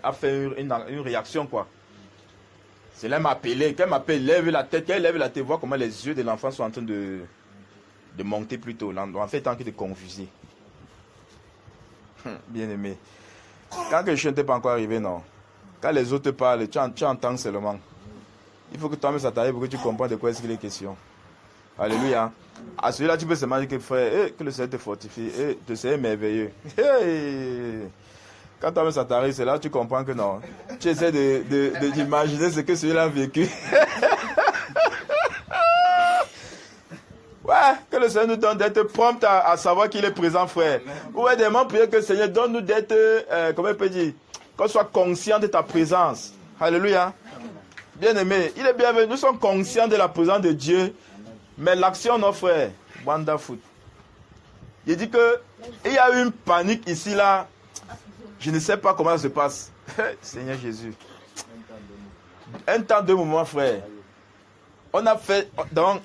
a fait une réaction, quoi. C'est là qu'elle m'a appelé. Quand elle m'appelle, lève la tête. Quand elle lève la tête, voir comment les yeux de l'enfant sont en train de monter plutôt. En fait, tant que de confuser. Bien aimé. Quand le chien n'était pas encore arrivé, non. Quand les autres parlent, tu entends seulement. Il faut que toi-même ça t'arrive pour que tu comprennes de quoi est-ce qu'il est question. Alléluia. À celui-là, tu peux seulement dire que frère, que le Seigneur te fortifie, le Seigneur est merveilleux. Quand toi-même ça t'arrive, c'est là que tu comprends que non. Tu essaies d'imaginer ce que celui-là a vécu. Ouais, que le Seigneur nous donne d'être prompt à savoir qu'il est présent, frère. Ou également prier que le Seigneur donne-nous d'être, comment on peut dire, qu'on soit conscient de ta présence. Alléluia. Bien aimé, il est bienvenu. Nous sommes conscients de la présence de Dieu. Mais l'action, nos frères, wonderful. Il dit que il y a eu une panique ici, là. Je ne sais pas comment ça se passe. Seigneur Jésus. Un temps, 2 moments, frère. On a fait. Donc,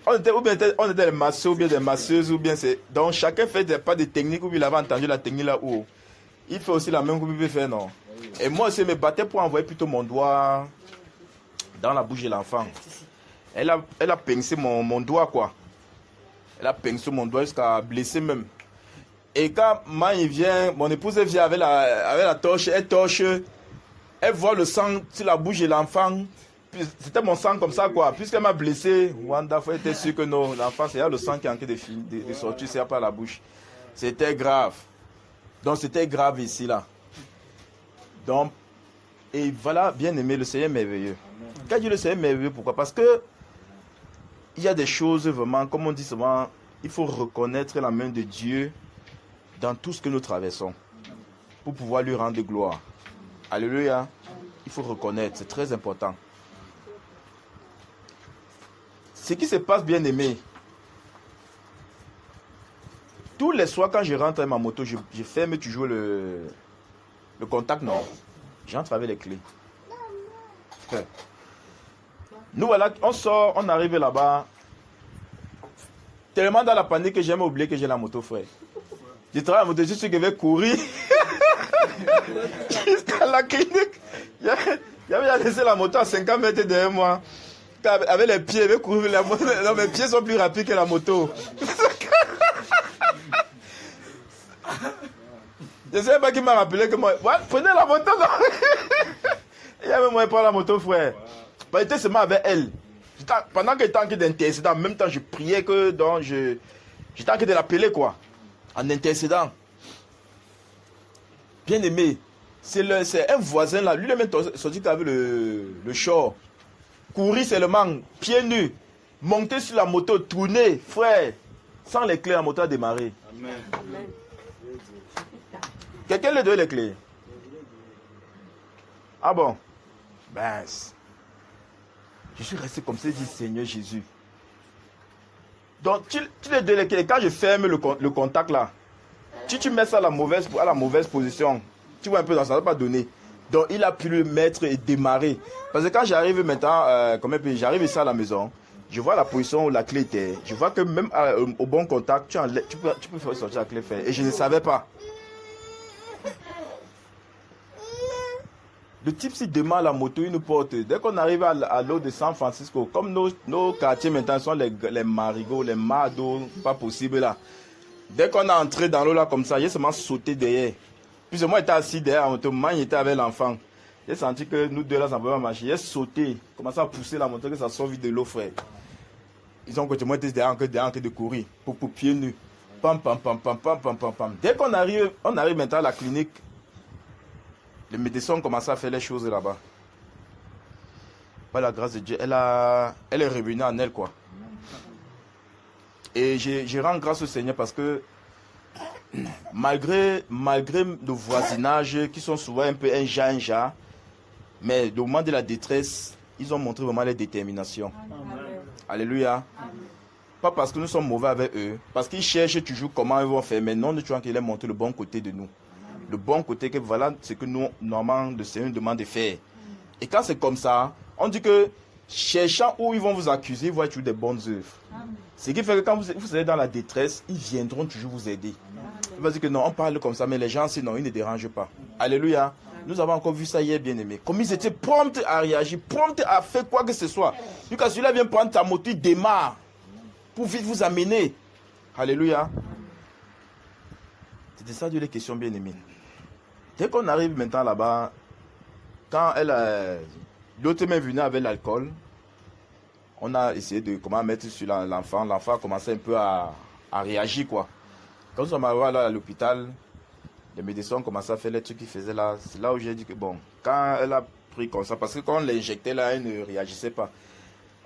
on était des masseurs ou bien des masseuses ou bien c'est. Donc, chacun fait pas de technique ou bien il avait entendu la technique là-haut. Il fait aussi la même que vous pouvez faire, non? Et moi aussi, je me battais pour envoyer plutôt mon doigt dans la bouche de l'enfant. Elle a pincé mon doigt, quoi. Elle a pincé mon doigt jusqu'à blesser même. Et quand il vient, mon épouse vient avec la torche, elle torche, elle voit le sang sur la bouche de l'enfant. C'était mon sang comme ça, quoi. Puisqu'elle m'a blessé, Wanda faut être sûr que non, l'enfant, c'est le sang qui est en train de sortir, c'est pas la bouche. C'était grave. Donc c'était grave ici, là. Donc, et voilà, bien aimé, le Seigneur est merveilleux. Quand Dieu le Seigneur est merveilleux, pourquoi? Parce que il y a des choses vraiment, comme on dit souvent, il faut reconnaître la main de Dieu dans tout ce que nous traversons pour pouvoir lui rendre gloire. Alléluia. Il faut reconnaître, c'est très important. Ce qui se passe, bien aimé, tous les soirs quand je rentre avec ma moto, je ferme toujours le contact, non. J'entre avec les clés. Nous voilà, on sort, on arrive là-bas. Tellement dans la panique que j'ai même oublié que j'ai la moto, frère. Je travaille à la moto, je suis que je vais courir jusqu'à la clinique. J'avais laissé la moto à 50 mètres derrière moi. Avec les pieds, je vais courir la moto. Non, mes pieds sont plus rapides que la moto. Je ne sais pas qui m'a rappelé que moi. Ouais, prenez la moto, non. Il y avait moi pas la moto, frère. J'étais seulement avec elle. Pendant que j'étais en train d'intercéder, en même temps, je priais que donc j'étais en train de l'appeler, quoi. En intercédant. Bien aimé. C'est un voisin là. Lui, il même sorti avec le short. Courir seulement, pieds nus. Monter sur la moto, tourner, frère. Sans les clés, la moto a démarré. Amen. Quelqu'un lui donne les clés. Ah bon? Ben, je suis resté comme ça, dit Seigneur Jésus. Donc, tu les donnes les clés. Quand je ferme le contact là, tu mets ça à la mauvaise position. Tu vois un peu dans ça, ça ne va pas donner. Donc, il a pu le mettre et démarrer. Parce que quand j'arrive maintenant, j'arrive ici à la maison, je vois la position où la clé était. Je vois que même au bon contact, tu peux faire sortir la clé ferme. Et je ne savais pas. Le type, s'il démarre la moto, il nous porte. Dès qu'on arrive à l'eau de San Francisco, comme nos quartiers maintenant sont les marigots, les mares d'eau, pas possible là. Dès qu'on est entré dans l'eau là comme ça, j'ai seulement sauté derrière. Puis moi, j'étais assis derrière la moto, moi, j'étais avec l'enfant. J'ai senti que nous deux là, ça ne pouvait pas marcher. J'ai sauté, commencé à pousser la moto, que ça sorte vite de l'eau, frère. Ils ont continué derrière en train de courir, pour pieds nus. Pam, pam, pam, pam, pam, pam, pam, pam. Dès qu'on arrive, maintenant à la clinique, les médecins ont commencé à faire les choses là-bas. Par la grâce de Dieu, elle est revenue en elle, quoi. Et je rends grâce au Seigneur parce que malgré le voisinage, qui sont souvent un peu un ja, mais au moment de la détresse, ils ont montré vraiment leur détermination. Amen. Alléluia. Amen. Pas parce que nous sommes mauvais avec eux, parce qu'ils cherchent toujours comment ils vont faire, mais non, nous trouvons qu'il a montré le bon côté de nous. Le bon côté, que voilà ce que nous, normalement, le Seigneur nous demande de faire. Et quand c'est comme ça, on dit que cherchant où ils vont vous accuser, ils vont toujours des bonnes œuvres. Ce qui fait que quand vous êtes dans la détresse, ils viendront toujours vous aider. Il va dire que non, on parle comme ça, mais les gens, sinon, ils ne dérangent pas. Alléluia. Nous avons encore vu ça hier, bien-aimé. Comme ils étaient prompts à réagir, prompts à faire quoi que ce soit. Donc, quand celui-là vient prendre ta moto, il démarre pour vite vous amener. Alléluia. C'était ça, Dieu, les questions, bien-aimées. Dès qu'on arrive maintenant là-bas, quand l'autre est venu avec l'alcool, on a essayé de comment mettre sur l'enfant. L'enfant a commencé un peu à réagir, quoi. Quand nous sommes arrivés à l'hôpital, les médecins ont commencé à faire les trucs qu'ils faisaient là. C'est là où j'ai dit que bon, quand elle a pris comme ça, parce que quand on l'injectait là, elle ne réagissait pas.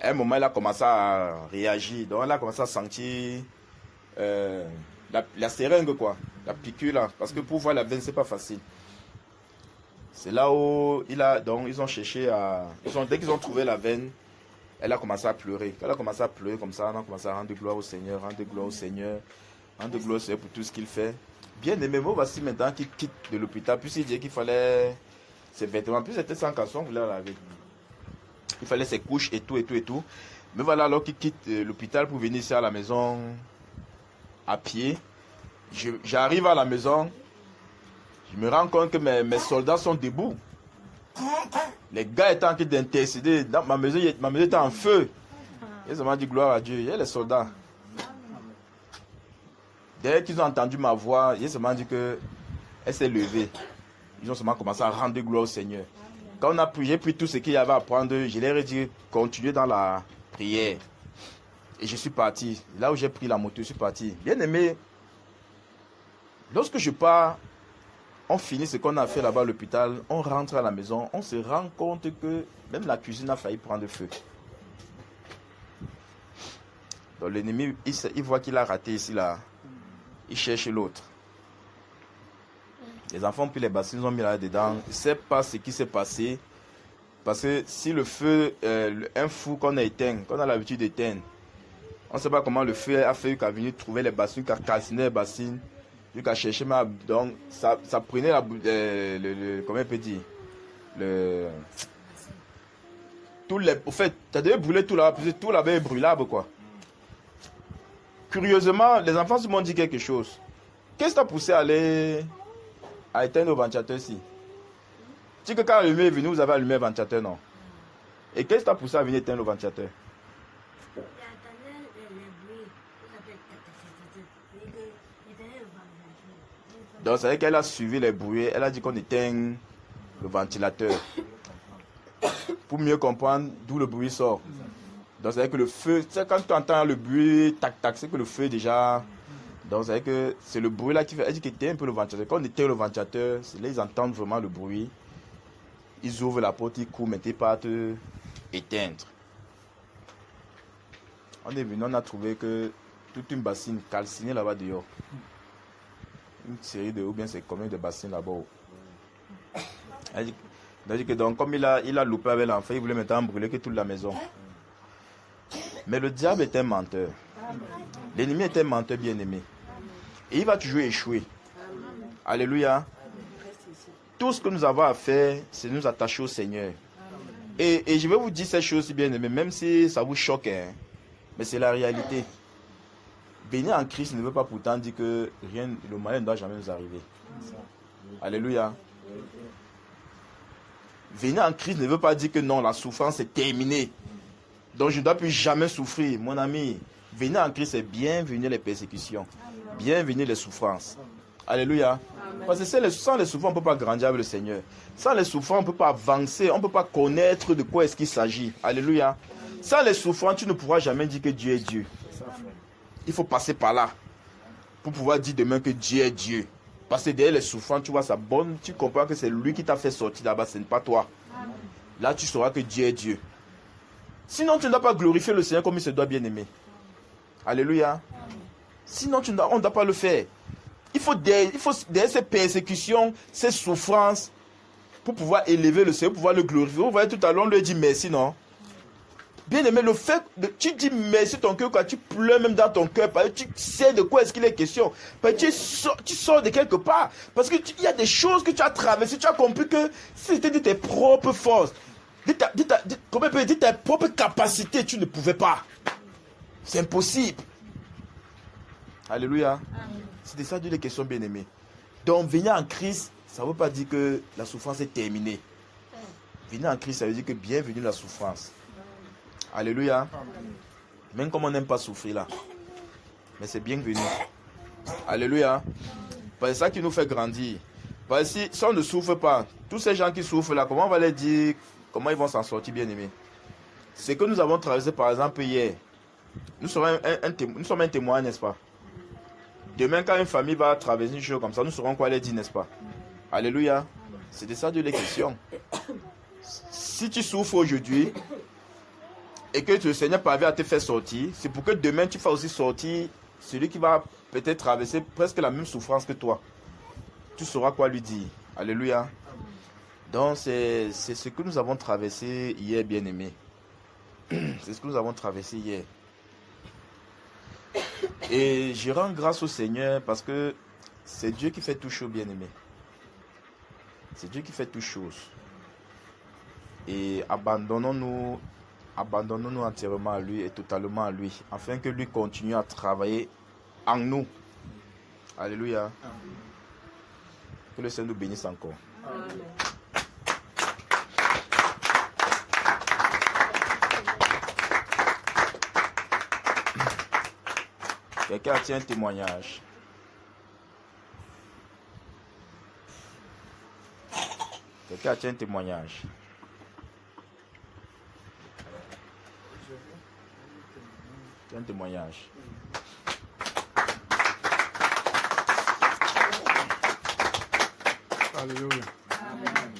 À un moment, elle a commencé à réagir. Donc, elle a commencé à sentir la seringue, quoi. La piqûre là. Parce que pour voir la veine, c'est pas facile. C'est là où ils ont cherché dès qu'ils ont trouvé la veine, elle a commencé à pleurer. Quand elle a commencé à pleurer comme ça, on a commencé à rendre gloire au Seigneur, rendre gloire au Seigneur, rendre gloire au Seigneur pour tout ce qu'il fait. Bien aimé, moi voici maintenant qu'il quitte de l'hôpital, puis il disait qu'il fallait ses vêtements, puis c'était sans caleçon, on voulait laver. Il fallait ses couches et tout. Mais voilà, alors qu'il quitte l'hôpital pour venir ici à la maison à pied, j'arrive à la maison, je me rends compte que mes soldats sont debout. Les gars étaient en train d'intercéder. Ma maison était en feu. Ils ont dit gloire à Dieu. Il y a les soldats. Dès qu'ils ont entendu ma voix, ils ont dit qu'elle s'est levée. Ils ont seulement commencé à rendre gloire au Seigneur. Quand j'ai pris tout ce qu'il y avait à prendre, je leur ai dit continuez dans la prière. Et je suis parti. Là où j'ai pris la moto, je suis parti. Bien aimé, lorsque je pars, on finit ce qu'on a fait là-bas à l'hôpital, on rentre à la maison, on se rend compte que même la cuisine a failli prendre feu. Donc l'ennemi, il voit qu'il a raté ici, là. Il cherche l'autre. Les enfants ont pris les bassines, ils ont mis là-dedans. Il ne sait pas ce qui s'est passé. Parce que si le feu, un fou qu'on a éteint, qu'on a l'habitude d'éteindre, on ne sait pas comment le feu a fait qu'à venir trouver les bassines, qu'à calciner les bassines. Jusqu'à chercher donc ça prenait comment on peut dire au fait ça devait brûler tout là, parce que tout là-bas est brûlable, quoi. Curieusement, les enfants se m'ont dit quelque chose. Qu'est-ce qui t'a poussé à aller à éteindre le ventilateur ici? Tu dis que quand la lumière est venue, vous avez allumé le ventilateur, non? Et qu'est-ce qui t'a poussé à venir éteindre le ventilateur? Donc, c'est vrai qu'elle a suivi les bruits. Elle a dit qu'on éteint le ventilateur. Pour mieux comprendre d'où le bruit sort. Donc, c'est vrai que le feu, tu sais, quand tu entends le bruit, tac, tac, c'est que le feu est déjà. Donc, c'est vrai que c'est le bruit là qui fait. Elle dit qu'il éteint un peu le ventilateur. Quand on éteint le ventilateur, c'est là ils entendent vraiment le bruit. Ils ouvrent la porte, ils courent, mais ils partent éteindre. On est venu, on a trouvé que toute une bassine calcinée là-bas dehors. Une série de, ou bien c'est combien de bassines là-bas. Elle dit que donc, comme il a loupé avec l'enfant, il voulait maintenant brûler que toute la maison. Mais le diable est un menteur. L'ennemi est un menteur bien aimé. Et il va toujours échouer. Alléluia. Tout ce que nous avons à faire, c'est nous attacher au Seigneur. Et je vais vous dire ces choses bien aimées, même si ça vous choque, hein, mais c'est la réalité. Bénir en Christ ne veut pas pourtant dire que le malheur ne doit jamais nous arriver. Alléluia. Venir en Christ ne veut pas dire que non, la souffrance est terminée. Donc je ne dois plus jamais souffrir. Mon ami, venir en Christ, c'est bienvenue les persécutions. Bienvenue les souffrances. Alléluia. Parce que sans les souffrances, on ne peut pas grandir avec le Seigneur. Sans les souffrances, on ne peut pas avancer. On ne peut pas connaître de quoi est-ce qu'il s'agit. Alléluia. Sans les souffrances, tu ne pourras jamais dire que Dieu est Dieu. Il faut passer par là pour pouvoir dire demain que Dieu est Dieu. Parce que derrière les souffrances, tu vois ça bonne, tu comprends que c'est lui qui t'a fait sortir là-bas, ce n'est pas toi. Là, tu sauras que Dieu est Dieu. Sinon, tu ne dois pas glorifier le Seigneur comme il se doit bien aimer. Alléluia. Sinon, on ne doit pas le faire. Il faut derrière ces persécutions, ces souffrances, pour pouvoir élever le Seigneur, pour pouvoir le glorifier. Vous voyez, tout à l'heure, on lui dit merci, non? Bien aimé, le fait que tu dis merci ton cœur, quand tu pleures même dans ton cœur, parce que tu sais de quoi est-ce qu'il est question. Parce que tu sors de quelque part. Parce qu'il y a des choses que tu as traversées, tu as compris que si c'était de tes propres forces, de ta propre capacité, tu ne pouvais pas. C'est impossible. Alléluia. C'est de ça Dieu les questions, bien aimés. Donc, venir en Christ, ça ne veut pas dire que la souffrance est terminée. Venir en Christ, ça veut dire que bienvenue la souffrance. Alléluia. Même comme on n'aime pas souffrir là. Mais c'est bienvenu. Alléluia. C'est ça qui nous fait grandir. Parce que si on ne souffre pas, tous ces gens qui souffrent là, comment on va les dire, comment ils vont s'en sortir, bien aimés? C'est que nous avons traversé par exemple hier. Nous sommes un témoin, n'est-ce pas? Demain, quand une famille va traverser une chose comme ça, nous saurons quoi les dire, n'est-ce pas? Alléluia. C'est de ça Dieu les questions. Si tu souffres aujourd'hui, et que le Seigneur parvient à te faire sortir, c'est pour que demain tu fasses aussi sortir celui qui va peut-être traverser presque la même souffrance que toi. Tu sauras quoi lui dire. Alléluia. Donc c'est ce que nous avons traversé hier, bien-aimés. C'est ce que nous avons traversé hier. Et je rends grâce au Seigneur parce que c'est Dieu qui fait toutes choses, bien-aimés. C'est Dieu qui fait toutes choses. Et abandonnons-nous entièrement à lui et totalement à lui, afin que lui continue à travailler en nous. Alléluia. Que le Seigneur nous bénisse encore. Amen. Quelqu'un a un témoignage. Quelqu'un a un témoignage. Un témoignage. Alléluia. Amen.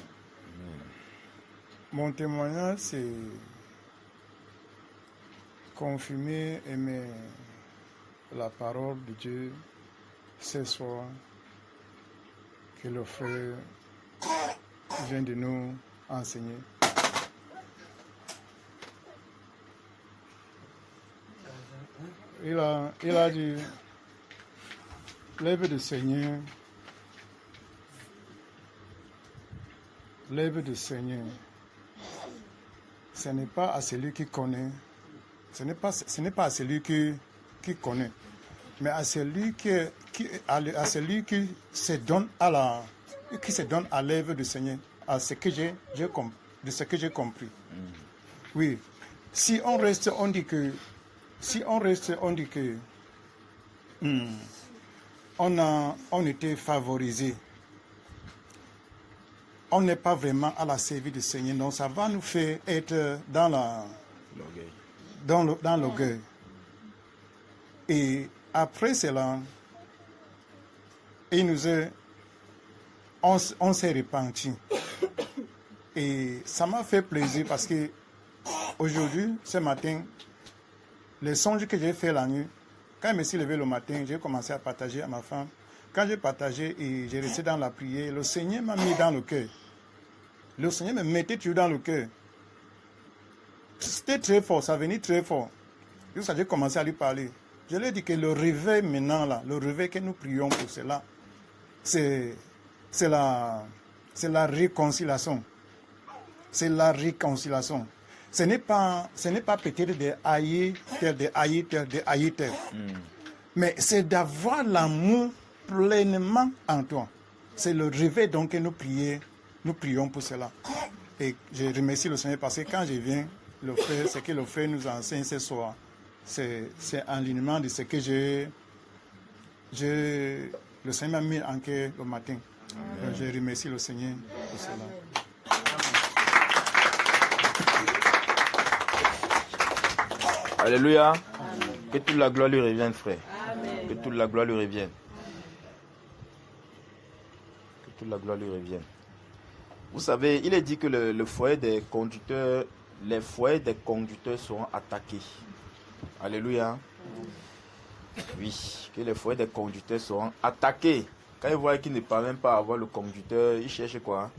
Mon témoignage, c'est confirmer et aimer la parole de Dieu ce soir que le frère vient de nous enseigner. Il a dit, l'œuvre du Seigneur, ce n'est pas à celui qui connaît, ce n'est pas à celui qui connaît, mais à celui qui se donne à l'œuvre du Seigneur, à ce que j'ai compris. Oui, si on reste, on dit que on était favorisé. On n'est pas vraiment à la service du Seigneur. Donc ça va nous faire être dans l'orgueil. Et après cela, on s'est repenti. Et ça m'a fait plaisir parce que aujourd'hui, ce matin, les songes que j'ai fait la nuit, quand je me suis levé le matin, j'ai commencé à partager à ma femme. Quand j'ai partagé et j'ai resté dans la prière, le Seigneur m'a mis dans le cœur. Le Seigneur me mettait toujours dans le cœur. C'était très fort, ça venait très fort. J'ai commencé à lui parler. Je lui ai dit que le réveil maintenant, là, le réveil que nous prions pour cela, c'est la réconciliation. C'est la réconciliation. Ce n'est pas peut-être des haïteurs, mais c'est d'avoir l'amour pleinement en toi. C'est le réveil donc que nous prions pour cela. Et je remercie le Seigneur parce que quand je viens, le frère, ce que le frère nous enseigne ce soir, c'est en alignement de ce que le Seigneur m'a mis en cœur le matin. Donc, je remercie le Seigneur pour cela. Alléluia. Amen. Que toute la gloire lui revienne, frère. Amen. Que toute la gloire lui revienne. Que toute la gloire lui revienne. Vous savez, il est dit que le foyer des conducteurs, les foyers des conducteurs seront attaqués. Alléluia. Oui, que les foyers des conducteurs seront attaqués. Quand ils voient qu'ils ne parviennent pas à avoir le conducteur, ils cherchent quoi?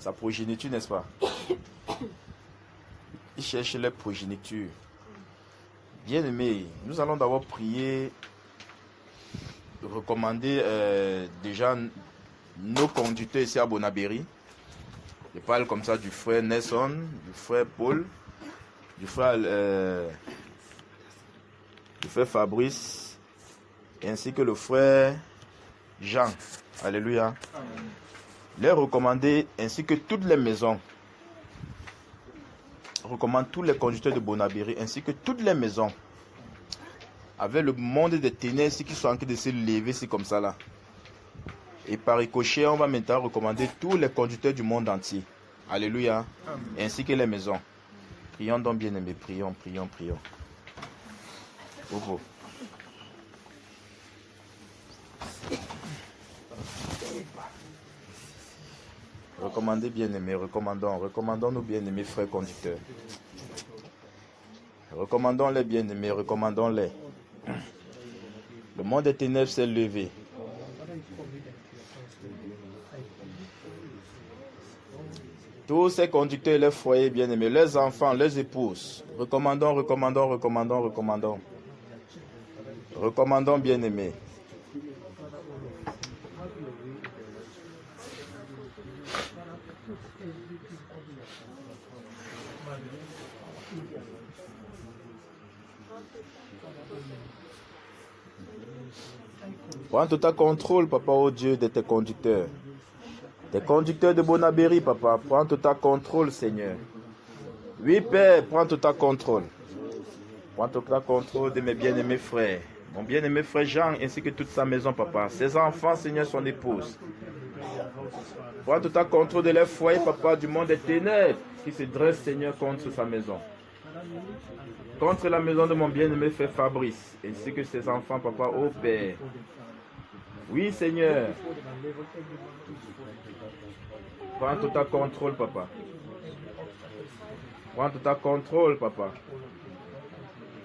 Sa progéniture, n'est-ce pas? Ils cherchent leur progéniture. Bien-aimés, nous allons d'abord prier, recommander déjà nos conducteurs ici à Bonabéry. Je parle comme ça du frère Nelson, du frère Paul, du frère Fabrice, ainsi que le frère Jean. Alléluia. Les recommander ainsi que toutes les maisons. Recommande tous les conducteurs de Bonabéry ainsi que toutes les maisons avec le monde des ténèbres qui sont en train de se lever, c'est comme ça là. Et par ricochet, on va maintenant recommander tous les conducteurs du monde entier. Alléluia. Ainsi que les maisons. Prions donc, bien-aimés. Prions. Oh. Recommandez, bien-aimés. Recommandons nos bien-aimés frères conducteurs. Recommandons-les, bien-aimés. Recommandons-les. Le monde des ténèbres s'est levé. Tous ces conducteurs et leurs foyers, bien-aimés, leurs enfants, leurs épouses. Recommandons. Recommandons, bien-aimés. Prends tout à contrôle, papa, oh Dieu, de tes conducteurs. Tes conducteurs de Bonabéry, papa, prends tout à contrôle, Seigneur. Oui, Père, prends tout à contrôle. Prends tout à contrôle de mes bien-aimés frères. Mon bien-aimé frère Jean, ainsi que toute sa maison, papa. Ses enfants, Seigneur, son épouse. Prends tout à contrôle de leurs foyers, papa, du monde des ténèbres, qui se dresse, Seigneur, contre sa maison. Contre la maison de mon bien-aimé frère Fabrice, ainsi que ses enfants, papa, ô Père. Oui, Seigneur. Prends tout à contrôle, papa. Prends tout à contrôle, papa.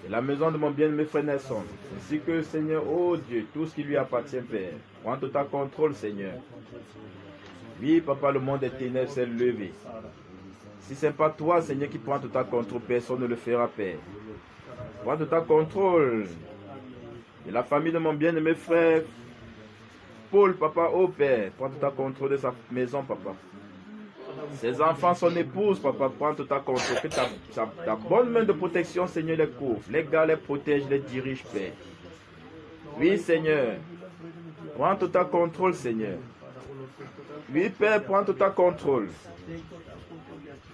Et la maison de mon bien-aimé frère Nelson, ainsi que, Seigneur, oh Dieu, tout ce qui lui appartient, Père. Prends tout à contrôle, Seigneur. Oui, papa, le monde des ténèbres s'est levé. Si ce n'est pas toi, Seigneur, qui prends tout à contrôle, personne ne le fera, Père. Prends tout à contrôle. Et la famille de mon bien-aimé frère Paul, papa, oh Père, prends tout à contrôle de sa maison, papa. Ses enfants, son épouse, papa, prends tout à contrôle. Que ta bonne main de protection, Seigneur, les couvre. Les gars les protège, les dirige, Père. Oui, Seigneur. Prends tout à contrôle, Seigneur. Oui, Père, prends tout à contrôle.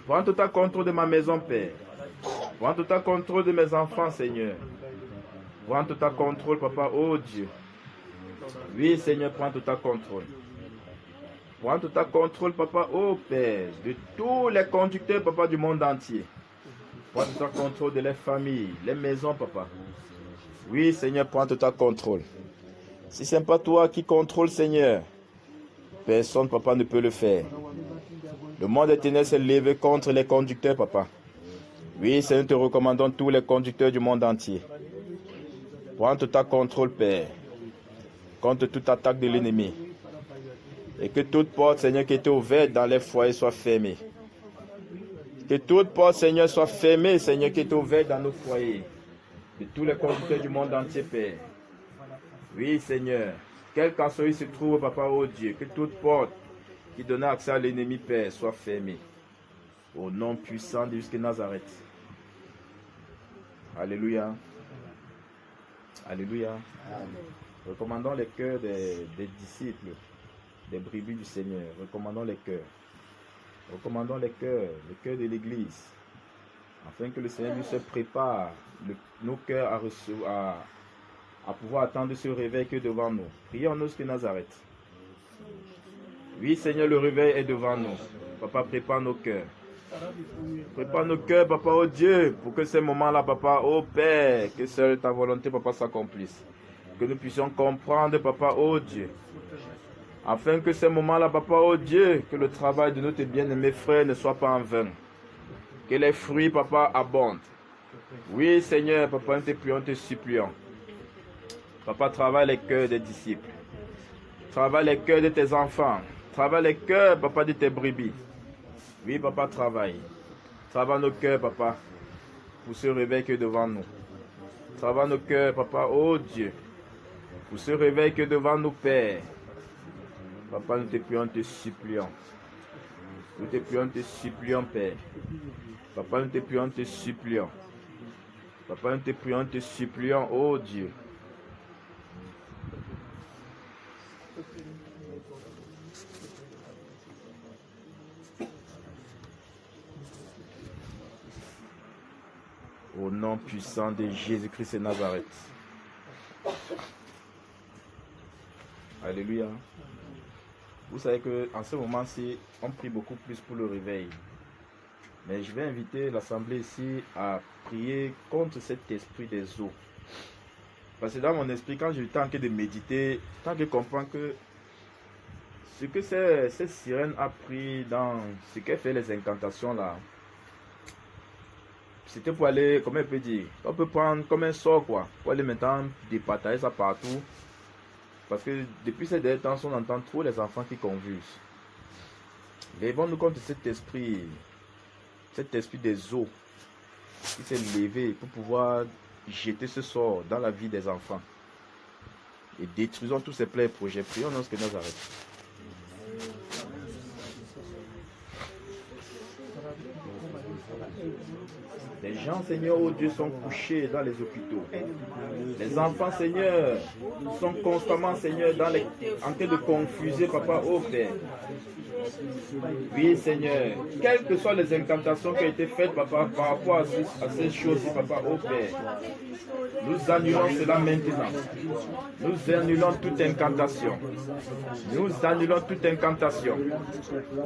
Prends tout à contrôle de ma maison, Père. Prends tout à contrôle de mes enfants, Seigneur. Prends tout à contrôle, papa, oh Dieu. Oui, Seigneur, prends tout à contrôle. Prends tout à contrôle, papa, oh Père, de tous les conducteurs, papa, du monde entier. Prends tout à contrôle de les familles, les maisons, papa. Oui, Seigneur, prends tout à contrôle. Si ce n'est pas toi qui contrôle, Seigneur, personne, papa, ne peut le faire. Le monde des ténèbres s'est levé contre les conducteurs, papa. Oui, Seigneur, nous te recommandons tous les conducteurs du monde entier. Prends tout à contrôle, Père, contre toute attaque de l'ennemi. Et que toute porte, Seigneur, qui était ouverte dans les foyers soit fermée. Que toute porte, Seigneur, soit fermée, Seigneur, qui est ouverte dans nos foyers. De tous les conducteurs du monde entier, Père. Oui, Seigneur. Quel qu'en soit il se trouve, papa, oh Dieu, que toute porte qui donne accès à l'ennemi, Père, soit fermée. Au nom puissant de jusqu'à Nazareth. Alléluia. Alléluia. Amen. Recommandons les cœurs des disciples, des brebis du Seigneur. Recommandons les cœurs. Recommandons les cœurs de l'Église, afin que le Seigneur lui se prépare nos cœurs à pouvoir attendre ce réveil que devant nous. Prions nous de Nazareth. Oui, Seigneur, le réveil est devant nous. Papa, prépare nos cœurs. Prépare nos cœurs, Papa, oh Dieu, pour que ces moments-là, Papa, oh Père, que seule ta volonté, Papa, s'accomplisse. Que nous puissions comprendre, Papa, oh Dieu, afin que ces moments-là, Papa, oh Dieu, que le travail de notre bien-aimés frères ne soit pas en vain. Que les fruits, Papa, abondent. Oui, Seigneur, Papa, nous te prions, te supplions. Papa, travaille les cœurs des disciples. Travaille les cœurs de tes enfants. Travaille les cœurs, Papa, de tes brebis. Oui, Papa, travaille. Travaille nos cœurs, Papa, pour ce réveil que devant nous. Travaille nos cœurs, Papa, oh Dieu, pour ce réveil que devant nous, Père. Papa, nous te prions, te supplions. Nous te prions, te supplions, Père. Papa, nous te prions, te supplions. Papa, nous te prions, te supplions, oh Dieu. Au nom puissant de Jésus-Christ de Nazareth. Alléluia. Vous savez qu'en ce moment-ci, on prie beaucoup plus pour le réveil. Mais je vais inviter l'assemblée ici à prier contre cet esprit des eaux. Parce que dans mon esprit, quand j'ai eu le temps de méditer, tant que je comprends que ce que cette sirène a pris dans ce qu'elle fait les incantations là, c'était pour aller, comment on peut dire, on peut prendre comme un sort quoi, pour aller maintenant départager ça partout. Parce que depuis ces derniers temps, on entend trop les enfants qui convulsent. Lèvons-nous contre cet esprit des eaux qui s'est levé pour pouvoir jeter ce sort dans la vie des enfants. Et détruisons tous ces plans et projets. Prions dans ce que nous arrêtons. Les gens, Seigneur, oh Dieu, sont couchés dans les hôpitaux. Les enfants, Seigneur, sont constamment, Seigneur, en train de confuser, Papa, oh Père. Oui, Seigneur, quelles que soient les incantations qui ont été faites, Papa, par rapport à ces choses-ci, Papa, oh Père, nous annulons cela maintenant. Nous annulons toute incantation. Nous annulons toute incantation.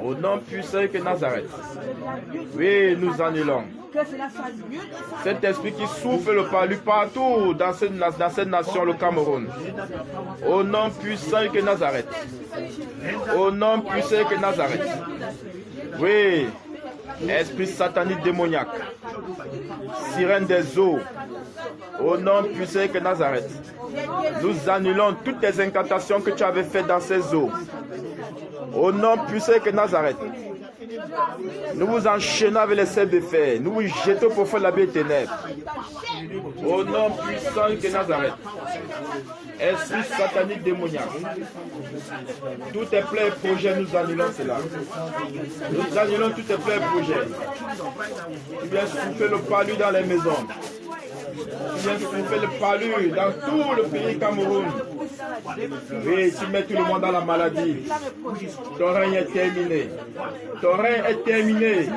Au nom puissant que Nazareth. Oui, nous annulons. Cet esprit qui souffle le palu partout dans cette nation, le Cameroun. Au nom puissant que Nazareth. Au nom puissant que Nazareth. Oui. Esprit satanique démoniaque. Sirène des eaux. Au nom puissant que Nazareth. Nous annulons toutes les incantations que tu avais faites dans ces eaux. Au nom puissant que Nazareth. Nous vous enchaînons avec les serres de fer. Nous vous jetons pour faire la baie ténèbres. Au nom puissant que Nazareth. Esprit satanique démoniaque. Tout est plein de projets, nous annulons cela. Nous annulons tout est plein de projets. Tu viens souffler le palu dans les maisons. Tu viens souffler le palu dans tout le pays Cameroun. Oui, tu mets tout le monde dans la maladie. Ton règne est terminé. Ton règne est terminé.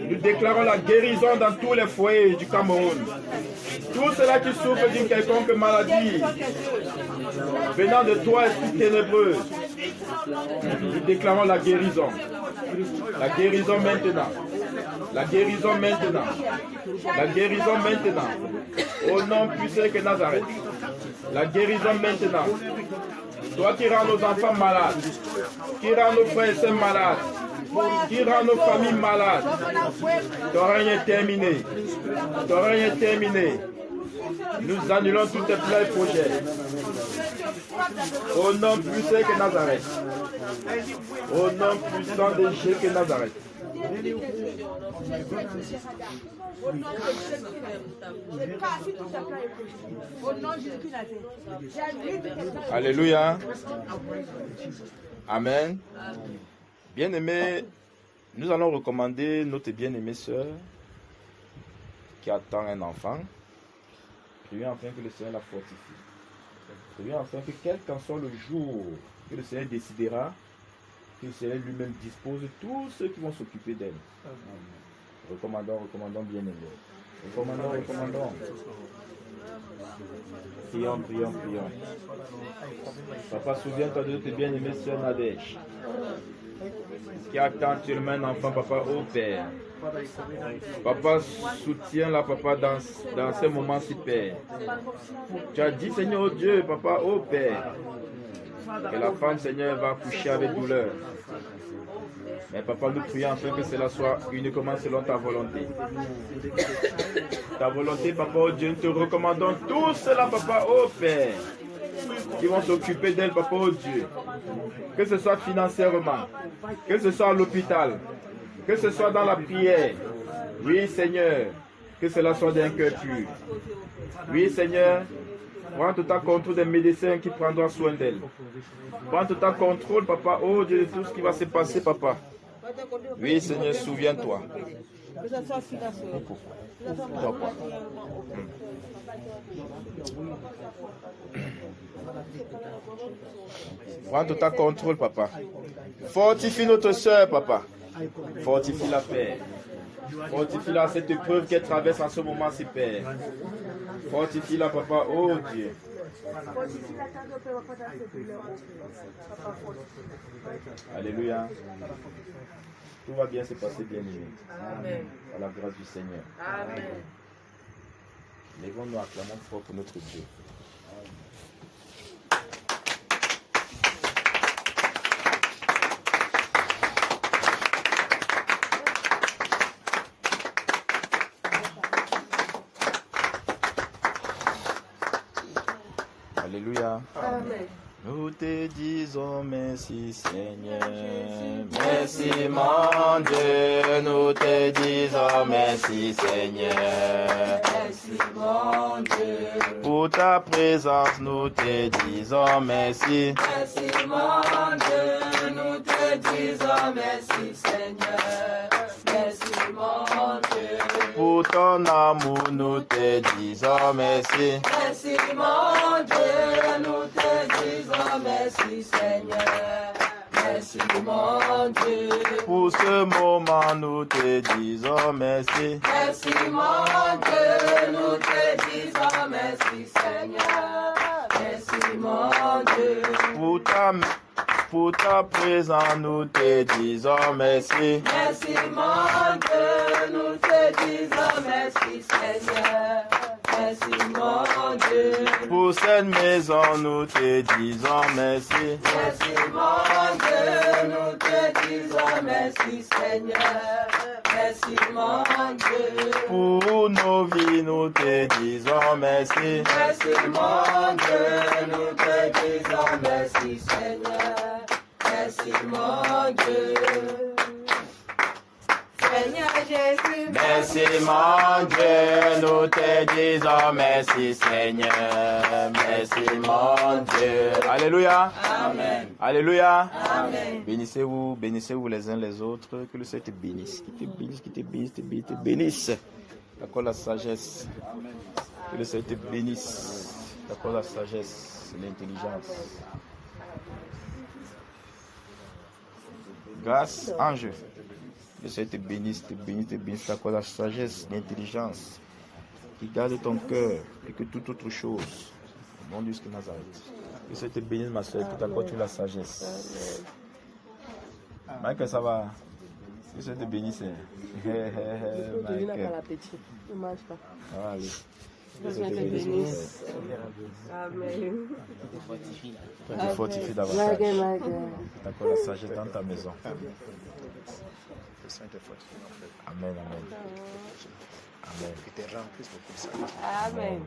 Nous déclarons la guérison dans tous les foyers du Cameroun. Tous ceux-là qui souffrent d'une quelconque maladie, venant de toi, esprit ténébreux, nous déclarons la guérison. La guérison maintenant. La guérison maintenant. La guérison maintenant. Au nom puissant que Nazareth. La guérison maintenant. Toi qui rends nos enfants malades, qui rend nos frères et sœurs malades, qui rend nos familles malades. Ton règne est terminé. Ton règne est terminé. Nous annulons tous tes plans et projets. Au nom puissant que Nazareth. Au nom puissant de Jésus que Nazareth. Alléluia. Amen. Bien-aimés, nous allons recommander notre bien-aimée sœur qui attend un enfant. Prions afin que le Seigneur la fortifie. Prions afin que quel qu'en soit le jour que le Seigneur décidera Que le Seigneur lui-même dispose de tous ceux qui vont s'occuper d'elle. Recommandons bien aimé. Recommandons. Prions. Papa, souviens-toi de notre bien-aimée sœur Nadège, qui attend actuellement un enfant, papa, au Père. Papa, soutiens-la, papa, dans ces moments-ci, Père. Tu as dit, Seigneur Dieu, papa, au Père, que la femme, Seigneur, va accoucher avec douleur. Mais papa, nous prions afin que cela soit uniquement selon ta volonté. Ta volonté, papa, oh Dieu, nous te recommandons tout cela, papa, oh Père, qui vont s'occuper d'elle, papa, oh Dieu. Que ce soit financièrement, que ce soit à l'hôpital, que ce soit dans la prière. Oui, Seigneur, que cela soit d'un cœur pur. Oui, Seigneur, prends tout en contrôle des médecins qui prendront soin d'elle. Prends tout en contrôle, papa, oh Dieu, de tout ce qui va se passer, papa. Oui, Seigneur, souviens-toi. Prends tout en contrôle, papa. Fortifie notre soeur, papa. Fortifie la paix. Fortifie-la cette épreuve qu'elle traverse en ce moment-ci, Père. Fortifie-la, papa, oh Dieu. Alléluia. Tout va bien se passer, bien aimé. Amen. À la grâce du Seigneur. Amen. Lèvons-nous, acclamons fort pour notre Dieu. Alléluia. Amen. Nous te disons merci Seigneur, merci mon Dieu, nous te disons merci Seigneur, merci mon Dieu, pour ta présence nous te disons merci, merci mon Dieu, nous te disons merci Seigneur, merci mon Dieu, pour ton amour nous te disons merci, merci mon Dieu, nous te disons merci Seigneur, merci mon Dieu. Pour ce moment nous te disons merci. Merci mon Dieu, nous te disons merci Seigneur. Merci mon Dieu. Pour ta présence nous te disons merci. Merci mon Dieu, nous te disons merci Seigneur. Merci mon Dieu. Pour cette maison, nous te disons merci. Merci mon Dieu, nous te disons merci Seigneur. Merci mon Dieu. Pour nos vies, nous te disons merci. Merci mon Dieu, nous te disons merci Seigneur. Merci mon Dieu. Seigneur Jésus, merci mon Dieu, nous te disons merci Seigneur, merci mon Dieu. Alléluia. Amen. Alléluia. Amen. Bénissez-vous les uns les autres, que le Seigneur te bénisse, te bénisse. D'accord, la sagesse. Que le Seigneur te bénisse. D'accord, la sagesse, l'intelligence. Grâce, ange. Que Seigneur te bénisse, t'accorde la sagesse, l'intelligence, qui garde ton cœur et que toute autre chose. Au nom de Jésus de Nazareth. Que Seigneur te bénisse, ma soeur, que t'accorde la sagesse. Mike, ça va? Que Seigneur te bénisse. Allez. Que Seigneur te bénisse. Amen. Que tu fortifies davantage. T'accorde la sagesse dans ta maison. Amen, amen. Amen. Qui te remplisse beaucoup de ça. Amen.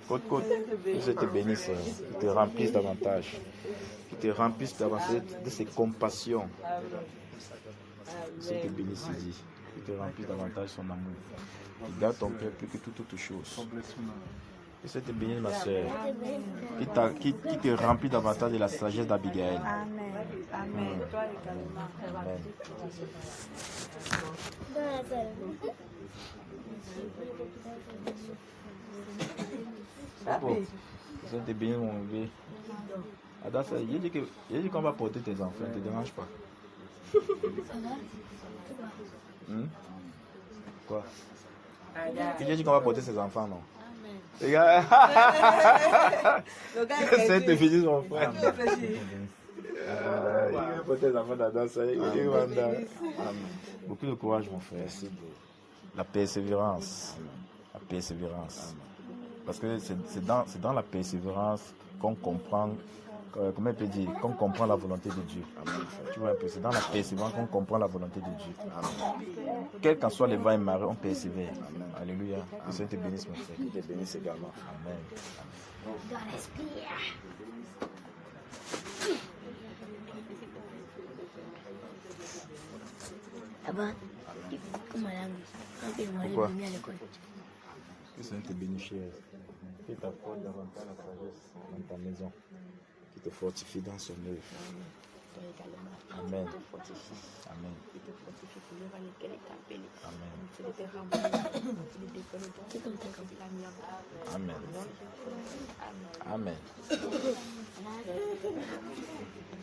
Côte, que je te bénisse, qui te remplisse davantage, qui te remplisse davantage de ses compassions. Que je te bénisse, qui te remplisse davantage son amour, qui garde ton cœur plus que toute autre chose. Que je te bénisse, ma soeur, qui te remplit davantage de la sagesse d'Abigail. Amen. Amen. Toi également. Amen. Que je te bénisse, mon bébé. Ada, j'ai dit qu'on va porter tes enfants, ne te dérange pas. Quoi? J'ai dit qu'on va porter ses enfants, non? Les gars, c'est tes fils, mon frère. Il va porter les enfants d'Ada, ça y est. Beaucoup de courage, mon frère. La persévérance. La persévérance. Parce que c'est dans la persévérance qu'on comprend, comment on peut dire, qu'on comprend la volonté de Dieu. Tu vois un peu, c'est dans la persévérance qu'on comprend la volonté de Dieu. Quels qu'en soient les vents et marées, on persévère. Alléluia. Que le Seigneur te bénisse, mon frère. Qu'il te bénisse également. Amen. Pourquoi? Que le Seigneur te bénisse, cher. Qu'il t'apporte davantage la sagesse dans ta maison. Qu'il te fortifie dans son œuvre. Amen. Amen. Amen. Amen. Amen.